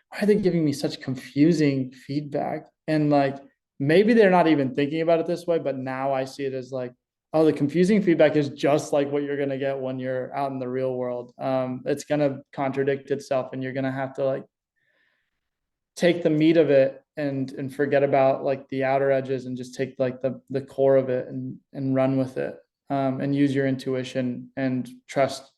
why are they giving me such confusing feedback? And like, maybe they're not even thinking about it this way, but now I see it as like, oh, the confusing feedback is just like what you're going to get when you're out in the real world. It's going to contradict itself, and you're going to have to like take the meat of it and forget about like the outer edges and just take like the core of it and run with it, and use your intuition and trust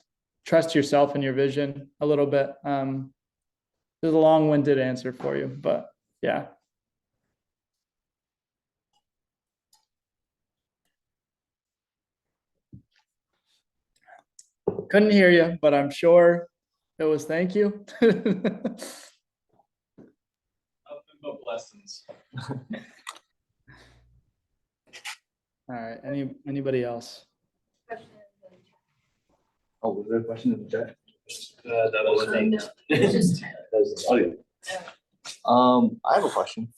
yourself and your vision a little bit. There's a long-winded answer for you, but yeah. Couldn't hear you, but I'm sure it was thank you. Lessons. All right. Anybody else? Oh, was there a question in the chat? That was oh, yeah. I have a question.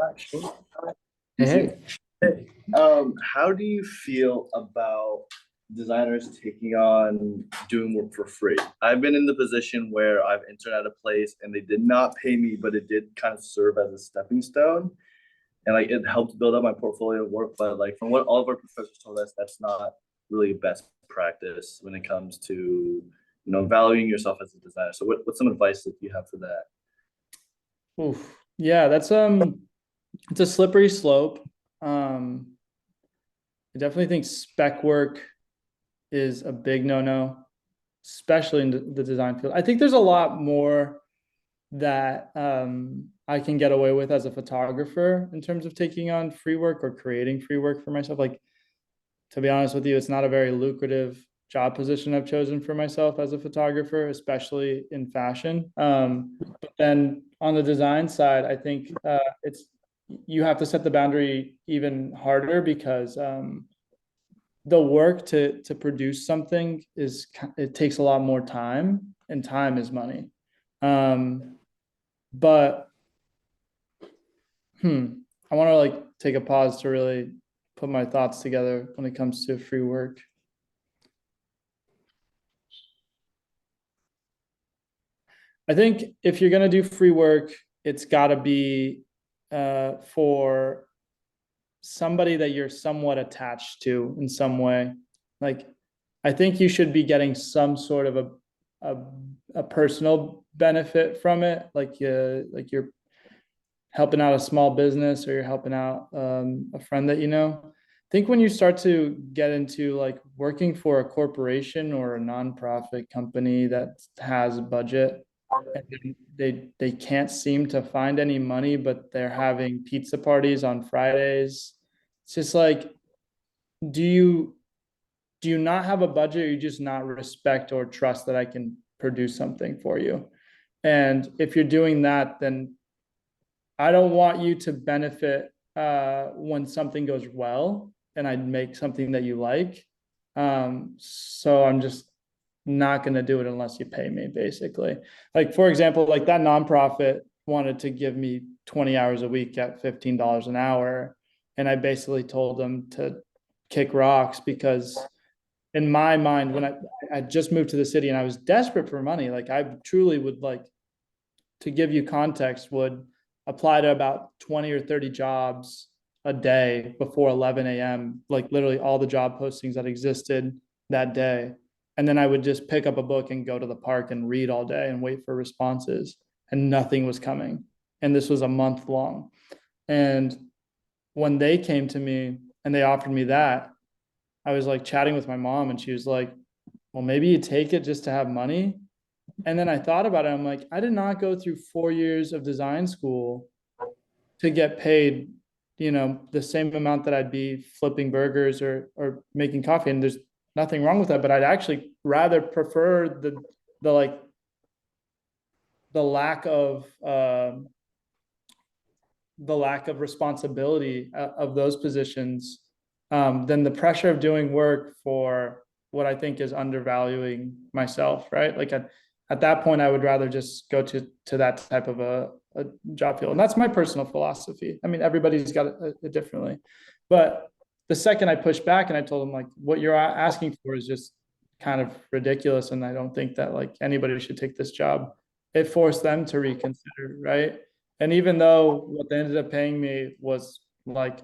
Actually. Hey. How do you feel about designers taking on doing work for free? I've been in the position where I've interned at a place and they did not pay me, but it did kind of serve as a stepping stone. And like it helped build up my portfolio of work. But like from what all of our professors told us, that's not really best practice when it comes to valuing yourself as a designer. So what's some advice that you have for that? Oof. Yeah, that's it's a slippery slope. I definitely think spec work is a big no-no, especially in the design field. I think there's a lot more that I can get away with as a photographer in terms of taking on free work or creating free work for myself. Like, to be honest with you, it's not a very lucrative job position I've chosen for myself as a photographer, especially in fashion. But then on the design side, I think you have to set the boundary even harder, because the work to produce something it takes a lot more time, and time is money. But I want to like take a pause to really put my thoughts together when it comes to free work. I think if you're going to do free work, it's got to be for somebody that you're somewhat attached to in some way. Like, I think you should be getting some sort of a a personal benefit from it, like you're helping out a small business or you're helping out a friend that you know. I think when you start to get into like working for a corporation or a nonprofit company that has a budget, and they can't seem to find any money, but they're having pizza parties on Fridays. It's just like, do you do you not have a budget, or you just not respect or trust that I can produce something for you? And if you're doing that, then I don't want you to benefit when something goes well and I make something that you like. So I'm just not going to do it unless you pay me, basically. Like, for example, like that nonprofit wanted to give me 20 hours a week at $15 an hour. And I basically told them to kick rocks because in my mind, when I just moved to the city and I was desperate for money, like I truly would like, to give you context, would apply to about 20 or 30 jobs a day before 11 a.m., like literally all the job postings that existed that day. And then I would just pick up a book and go to the park and read all day and wait for responses. And nothing was coming. And this was a month long. And when they came to me and they offered me that, I was like chatting with my mom and she was like, well, maybe you take it just to have money. And then I thought about it. I'm like, I did not go through 4 years of design school to get paid, the same amount that I'd be flipping burgers or making coffee. And there's nothing wrong with that, but I'd actually rather prefer the like the lack of responsibility of those positions than the pressure of doing work for what I think is undervaluing myself, right? Like at that point, I would rather just go to that type of a job field. And that's my personal philosophy. I mean, everybody's got it differently. But the second I pushed back and I told them like, what you're asking for is just kind of ridiculous. And I don't think that like anybody should take this job. It forced them to reconsider, right? And even though what they ended up paying me was like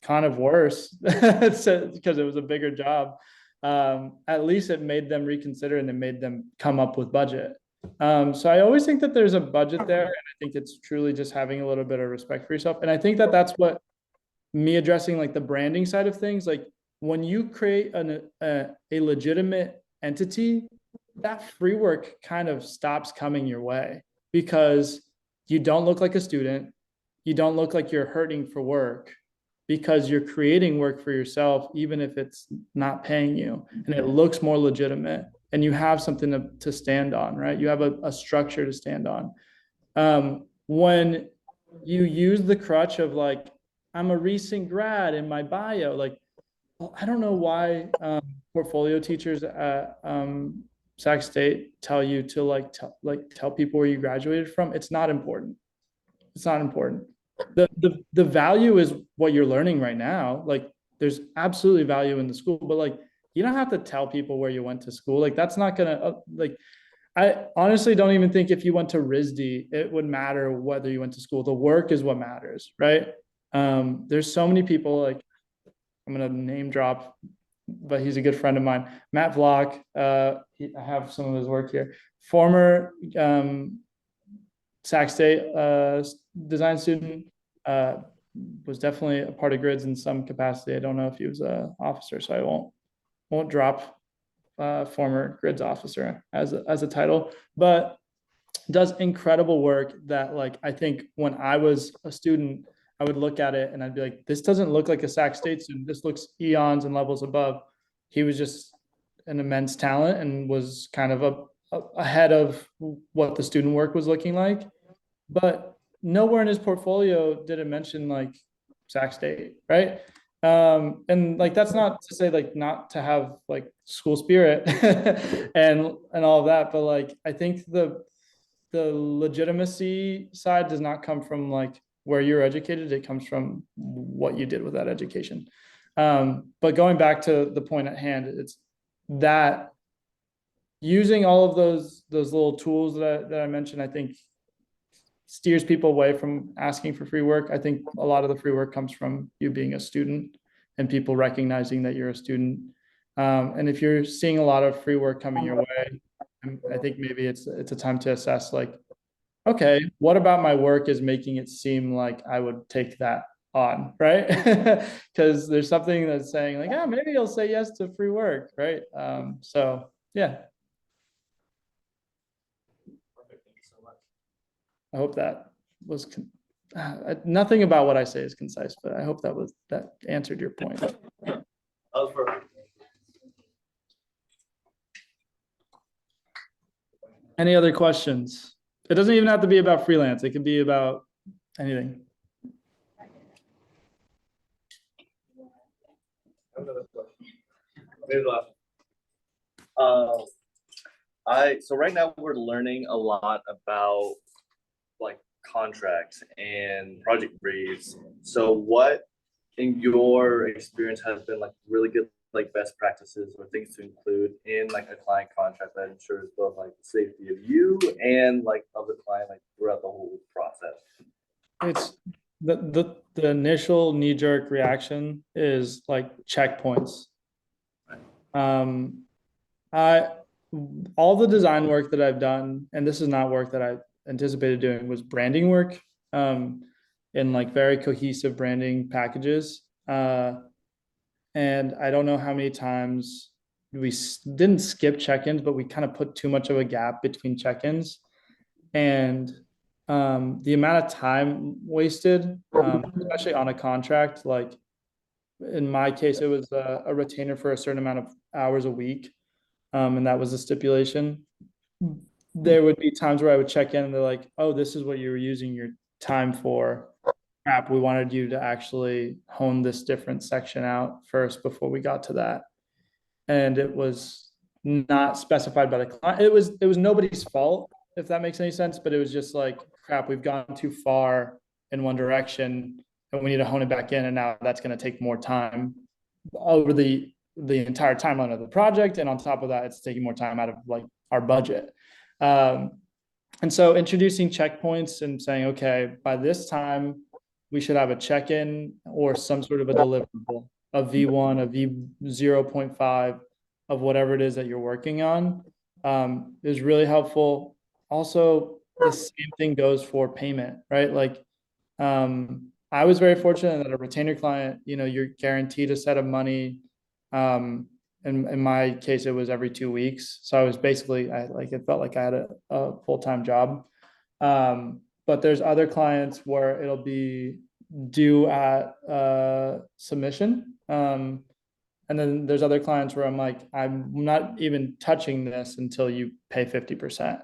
kind of worse because it was a bigger job, at least it made them reconsider and it made them come up with budget. So I always think that there's a budget there, and I think it's truly just having a little bit of respect for yourself. And I think that that's what me addressing like the branding side of things, like when you create a legitimate entity, that free work kind of stops coming your way because you don't look like a student, you don't look like you're hurting for work because you're creating work for yourself, even if it's not paying you, and it looks more legitimate and you have something to stand on, right? You have a structure to stand on. When you use the crutch of like, I'm a recent grad in my bio, like, well, I don't know why portfolio teachers at Sac State tell you to tell people where you graduated from. It's not important. It's not important. The value is what you're learning right now. Like there's absolutely value in the school, but like you don't have to tell people where you went to school. Like that's not gonna like I honestly don't even think if you went to RISD, it would matter whether you went to school. The work is what matters, right? There's so many people like I'm gonna name drop, but he's a good friend of mine. Matt Vlock, I have some of his work here. Former Sac State design student, was definitely a part of GRIDS in some capacity. I don't know if he was an officer, so I won't drop former GRIDS officer as a title, but does incredible work that like I think when I was a student, I would look at it and I'd be like, this doesn't look like a Sac State student. This looks eons and levels above. He was just an immense talent and was kind of ahead of what the student work was looking like. But nowhere in his portfolio did it mention like Sac State, right? And like that's not to say like not to have like school spirit and all of that, but like I think the legitimacy side does not come from like where you're educated. It comes from what you did with that education. But going back to the point at hand, it's that using all of those little tools that I mentioned, I think steers people away from asking for free work. I think a lot of the free work comes from you being a student and people recognizing that you're a student. And if you're seeing a lot of free work coming your way, I think maybe it's a time to assess like, okay, what about my work is making it seem like I would take that on, right? Because there's something that's saying like, maybe you'll say yes to free work, right? So yeah, Perfect. Thank you so much. I hope that was nothing about what I say is concise, but I hope that answered your point. That was perfect. Any other questions? It doesn't even have to be about freelance. It could be about anything. Another question. Maybe the last one. So right now we're learning a lot about like contracts and project briefs. So what in your experience has been like really good like best practices or things to include in like a client contract that ensures both like the safety of you and like of the client like throughout the whole process? It's the initial knee-jerk reaction is like checkpoints. I all the design work that I've done, and this is not work that I anticipated doing, was branding work, in like very cohesive branding packages. And I don't know how many times we didn't skip check-ins, but we kind of put too much of a gap between check-ins, and the amount of time wasted, especially on a contract, like in my case, it was a retainer for a certain amount of hours a week, and that was the stipulation. There would be times where I would check in and they're like, "Oh, this is what you were using your time for. Crap, we wanted you to actually hone this different section out first before we got to that." And it was not specified by the client. It was nobody's fault, if that makes any sense, but it was just like, crap, we've gone too far in one direction and we need to hone it back in, and now that's going to take more time over the entire timeline of the project, and on top of that, it's taking more time out of like our budget. um, and so introducing checkpoints and saying, okay, by this time we should have a check-in or some sort of a deliverable, a V1, a V0.5 of whatever it is that you're working on, is really helpful. Also, the same thing goes for payment, right? Like, I was very fortunate that a retainer client, you're guaranteed a set of money. In my case, it was every 2 weeks. So I was basically, it felt like I had a full-time job. But there's other clients where it'll be due at submission. And then there's other clients where I'm like, I'm not even touching this until you pay 50%.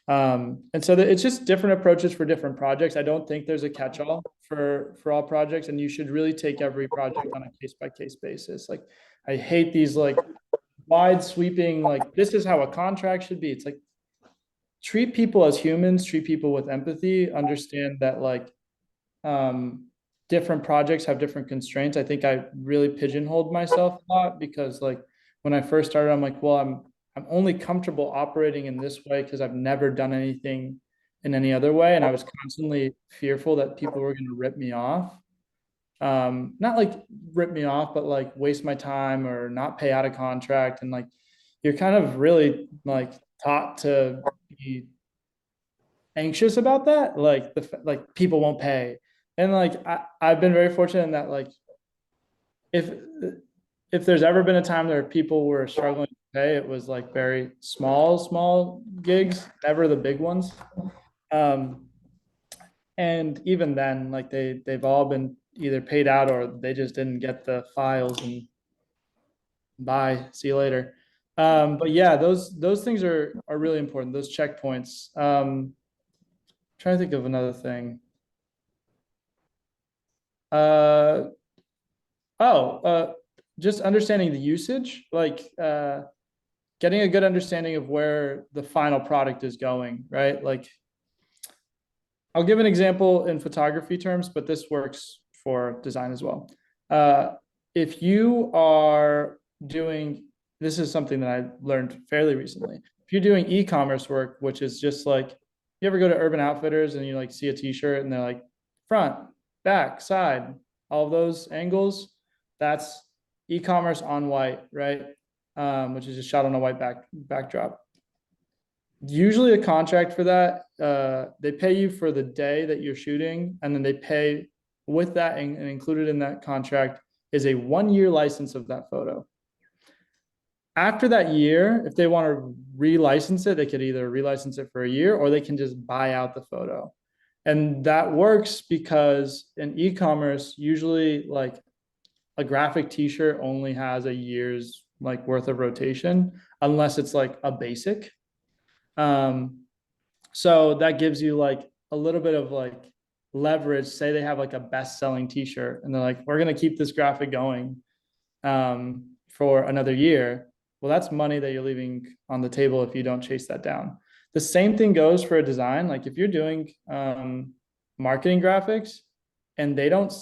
And so it's just different approaches for different projects. I don't think there's a catch-all for all projects, and you should really take every project on a case-by-case basis. Like, I hate these like wide sweeping, like, this is how a contract should be. It's like, treat people as humans, treat people with empathy, understand that like, different projects have different constraints. I think I really pigeonholed myself a lot because like when I first started, I'm like, well, I'm only comfortable operating in this way because I've never done anything in any other way. And I was constantly fearful that people were going to rip me off. Not like rip me off, but like waste my time or not pay out a contract. And like, you're kind of really like taught to be anxious about that. Like like people won't pay. And like, I've been very fortunate in that, like, if if there's ever been a time where people were struggling to pay, it was like very small gigs, never the big ones. Um, and even then, like they've all been either paid out or they just didn't get the files, and bye, see you later. But yeah, those things are really important. Those checkpoints. Trying to think of another thing. Uh, just understanding the usage, like getting a good understanding of where the final product is going, right? Like, I'll give an example in photography terms, but this works for design as well. If you are doing, this is something that I learned fairly recently. If you're doing e-commerce work, which is just like, you ever go to Urban Outfitters and you like see a t-shirt and they're like front, back, side, all of those angles, that's e-commerce on white, right? Which is just shot on a white backdrop. Usually a contract for that, they pay you for the day that you're shooting, and then they pay with that, and included in that contract is a 1 year license of that photo. After that year, if they want to relicense it, they could either relicense it for a year or they can just buy out the photo. And that works because in e-commerce, usually like a graphic t-shirt only has a year's like worth of rotation, unless it's like a basic. Um, so that gives you like a little bit of like leverage. Say they have like a best-selling t-shirt and they're like, we're going to keep this graphic going for another year. Well, that's money that you're leaving on the table if you don't chase that down. The same thing goes for a design. Like if you're doing marketing graphics and they don't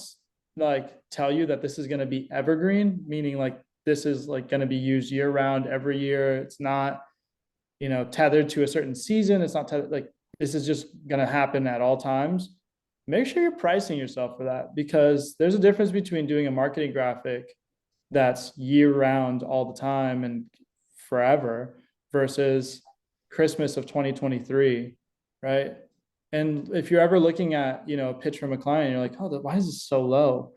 like tell you that this is going to be evergreen, meaning like this is like going to be used year round every year. It's not, tethered to a certain season. It's not tethered, like this is just going to happen at all times. Make sure you're pricing yourself for that, because there's a difference between doing a marketing graphic that's year round all the time and forever versus Christmas of 2023, right? And if you're ever looking at, a pitch from a client, you're like, oh, why is this so low?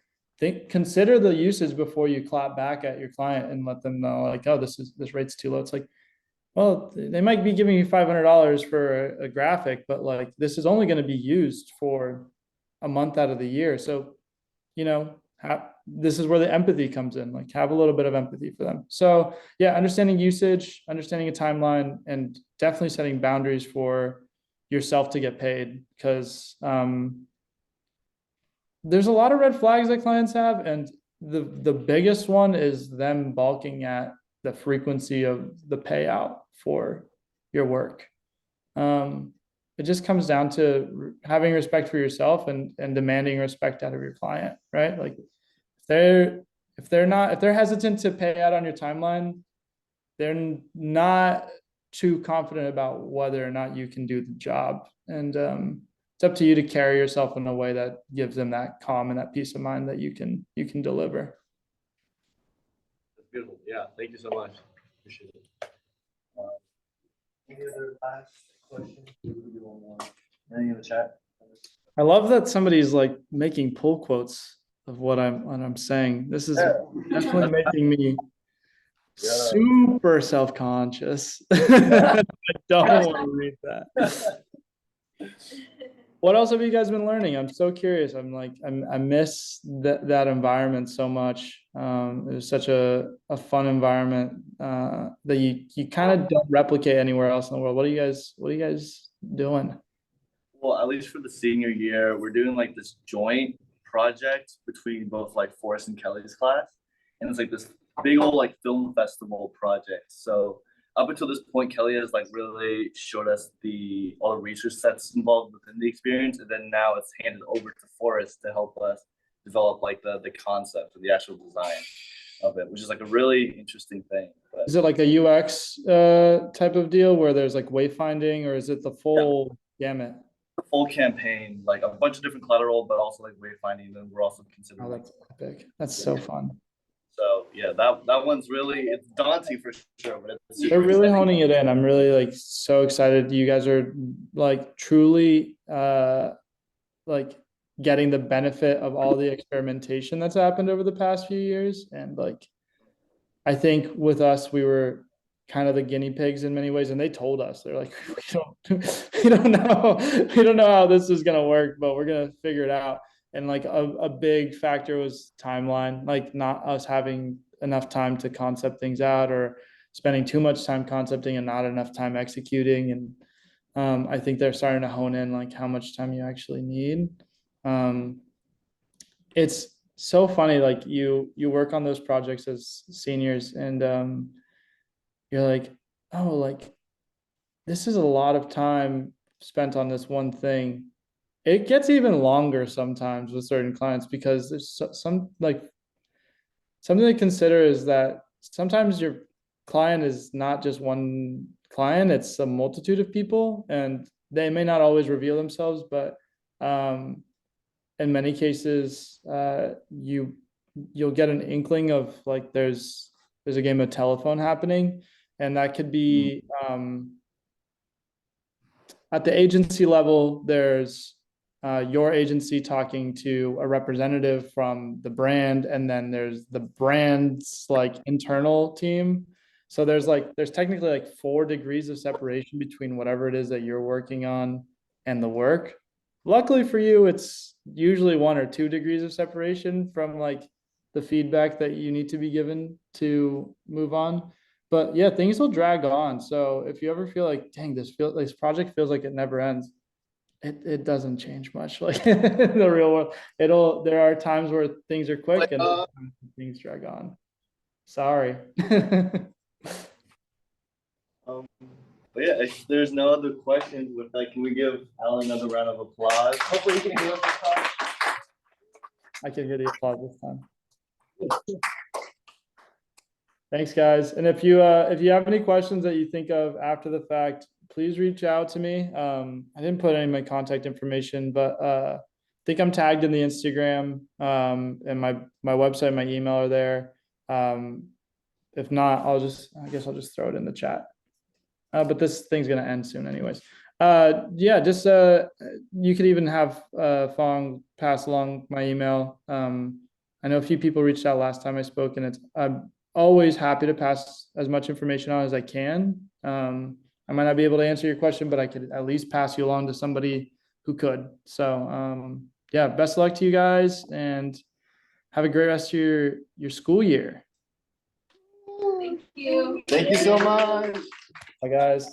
Consider the usage before you clap back at your client and let them know like, oh, this rate's too low. It's like, well, they might be giving you $500 for a graphic, but like this is only going to be used for a month out of the year. So, this is where the empathy comes in, like have a little bit of empathy for them. So yeah, understanding usage, understanding a timeline, and definitely setting boundaries for yourself to get paid, because there's a lot of red flags that clients have. And the biggest one is them balking at the frequency of the payout for your work. It just comes down to having respect for yourself and demanding respect out of your client, right? Like if they're hesitant to pay out on your timeline, they're not too confident about whether or not you can do the job. And it's up to you to carry yourself in a way that gives them that calm and that peace of mind that you can deliver. That's beautiful. Yeah, thank you so much. Appreciate it. Any other last questions? Any in the chat? I love that somebody's like making pull quotes of what I'm saying. This is definitely making me super self-conscious. I don't want to read that. What else have you guys been learning? I'm so curious. I miss that environment so much. It was such a fun environment that you kind of don't replicate anywhere else in the world. What are you guys doing? Well, at least for the senior year, we're doing like this joint project between both like Forrest and Kelly's class. And it's like this big old like film festival project. So up until this point, Kelly has like really showed us all the research that's involved within the experience. And then now it's handed over to Forrest to help us develop like the concept or the actual design of it, which is like a really interesting thing. But is it like a UX type of deal where there's like wayfinding, or is it the full gamut? Full campaign, like a bunch of different collateral, but also like wayfinding. And we're also considering. Oh, that's epic. That's so fun. So yeah, that one's really, it's daunting for sure, but they're really honing it in. I'm really like so excited. You guys are like truly like getting the benefit of all the experimentation that's happened over the past few years. And like I think with us, we were kind of the guinea pigs in many ways, and they told us, they're like, we don't know how this is gonna work, but we're gonna figure it out. And like a big factor was timeline, like not us having enough time to concept things out, or spending too much time concepting and not enough time executing. And I think they're starting to hone in like how much time you actually need. It's so funny, like you work on those projects as seniors, and you're like, oh, like this is a lot of time spent on this one thing. It gets even longer sometimes with certain clients, because there's some like something to consider is that sometimes your client is not just one client, it's a multitude of people, and they may not always reveal themselves, but in many cases you'll get an inkling of like there's a game of telephone happening, and that could be at the agency level, there's your agency talking to a representative from the brand, and then there's the brand's like internal team. So there's technically like 4 degrees of separation between whatever it is that you're working on and the work. Luckily for you, it's usually 1 or 2 degrees of separation from like the feedback that you need to be given to move on. But yeah, things will drag on. So if you ever feel like, dang, this project feels like it never ends, it doesn't change much. Like in the real world, there are times where things are quick and things drag on. Sorry. But yeah, if there's no other questions, with that, can we give Alan another round of applause? Hopefully you can hear us this time. I can hear the applause this time. Thanks, guys. And if you have any questions that you think of after the fact, please reach out to me. I didn't put any of my contact information, but I think I'm tagged in the Instagram, and my website, my email are there. If not, I guess I'll just throw it in the chat. But this thing's gonna end soon anyways. Yeah, just you could even have Fong pass along my email. I know a few people reached out last time I spoke, and I'm always happy to pass as much information on as I can. I might not be able to answer your question, but I could at least pass you along to somebody who could. So yeah, best of luck to you guys, and have a great rest of your school year. Thank you. Thank you so much. Bye, guys.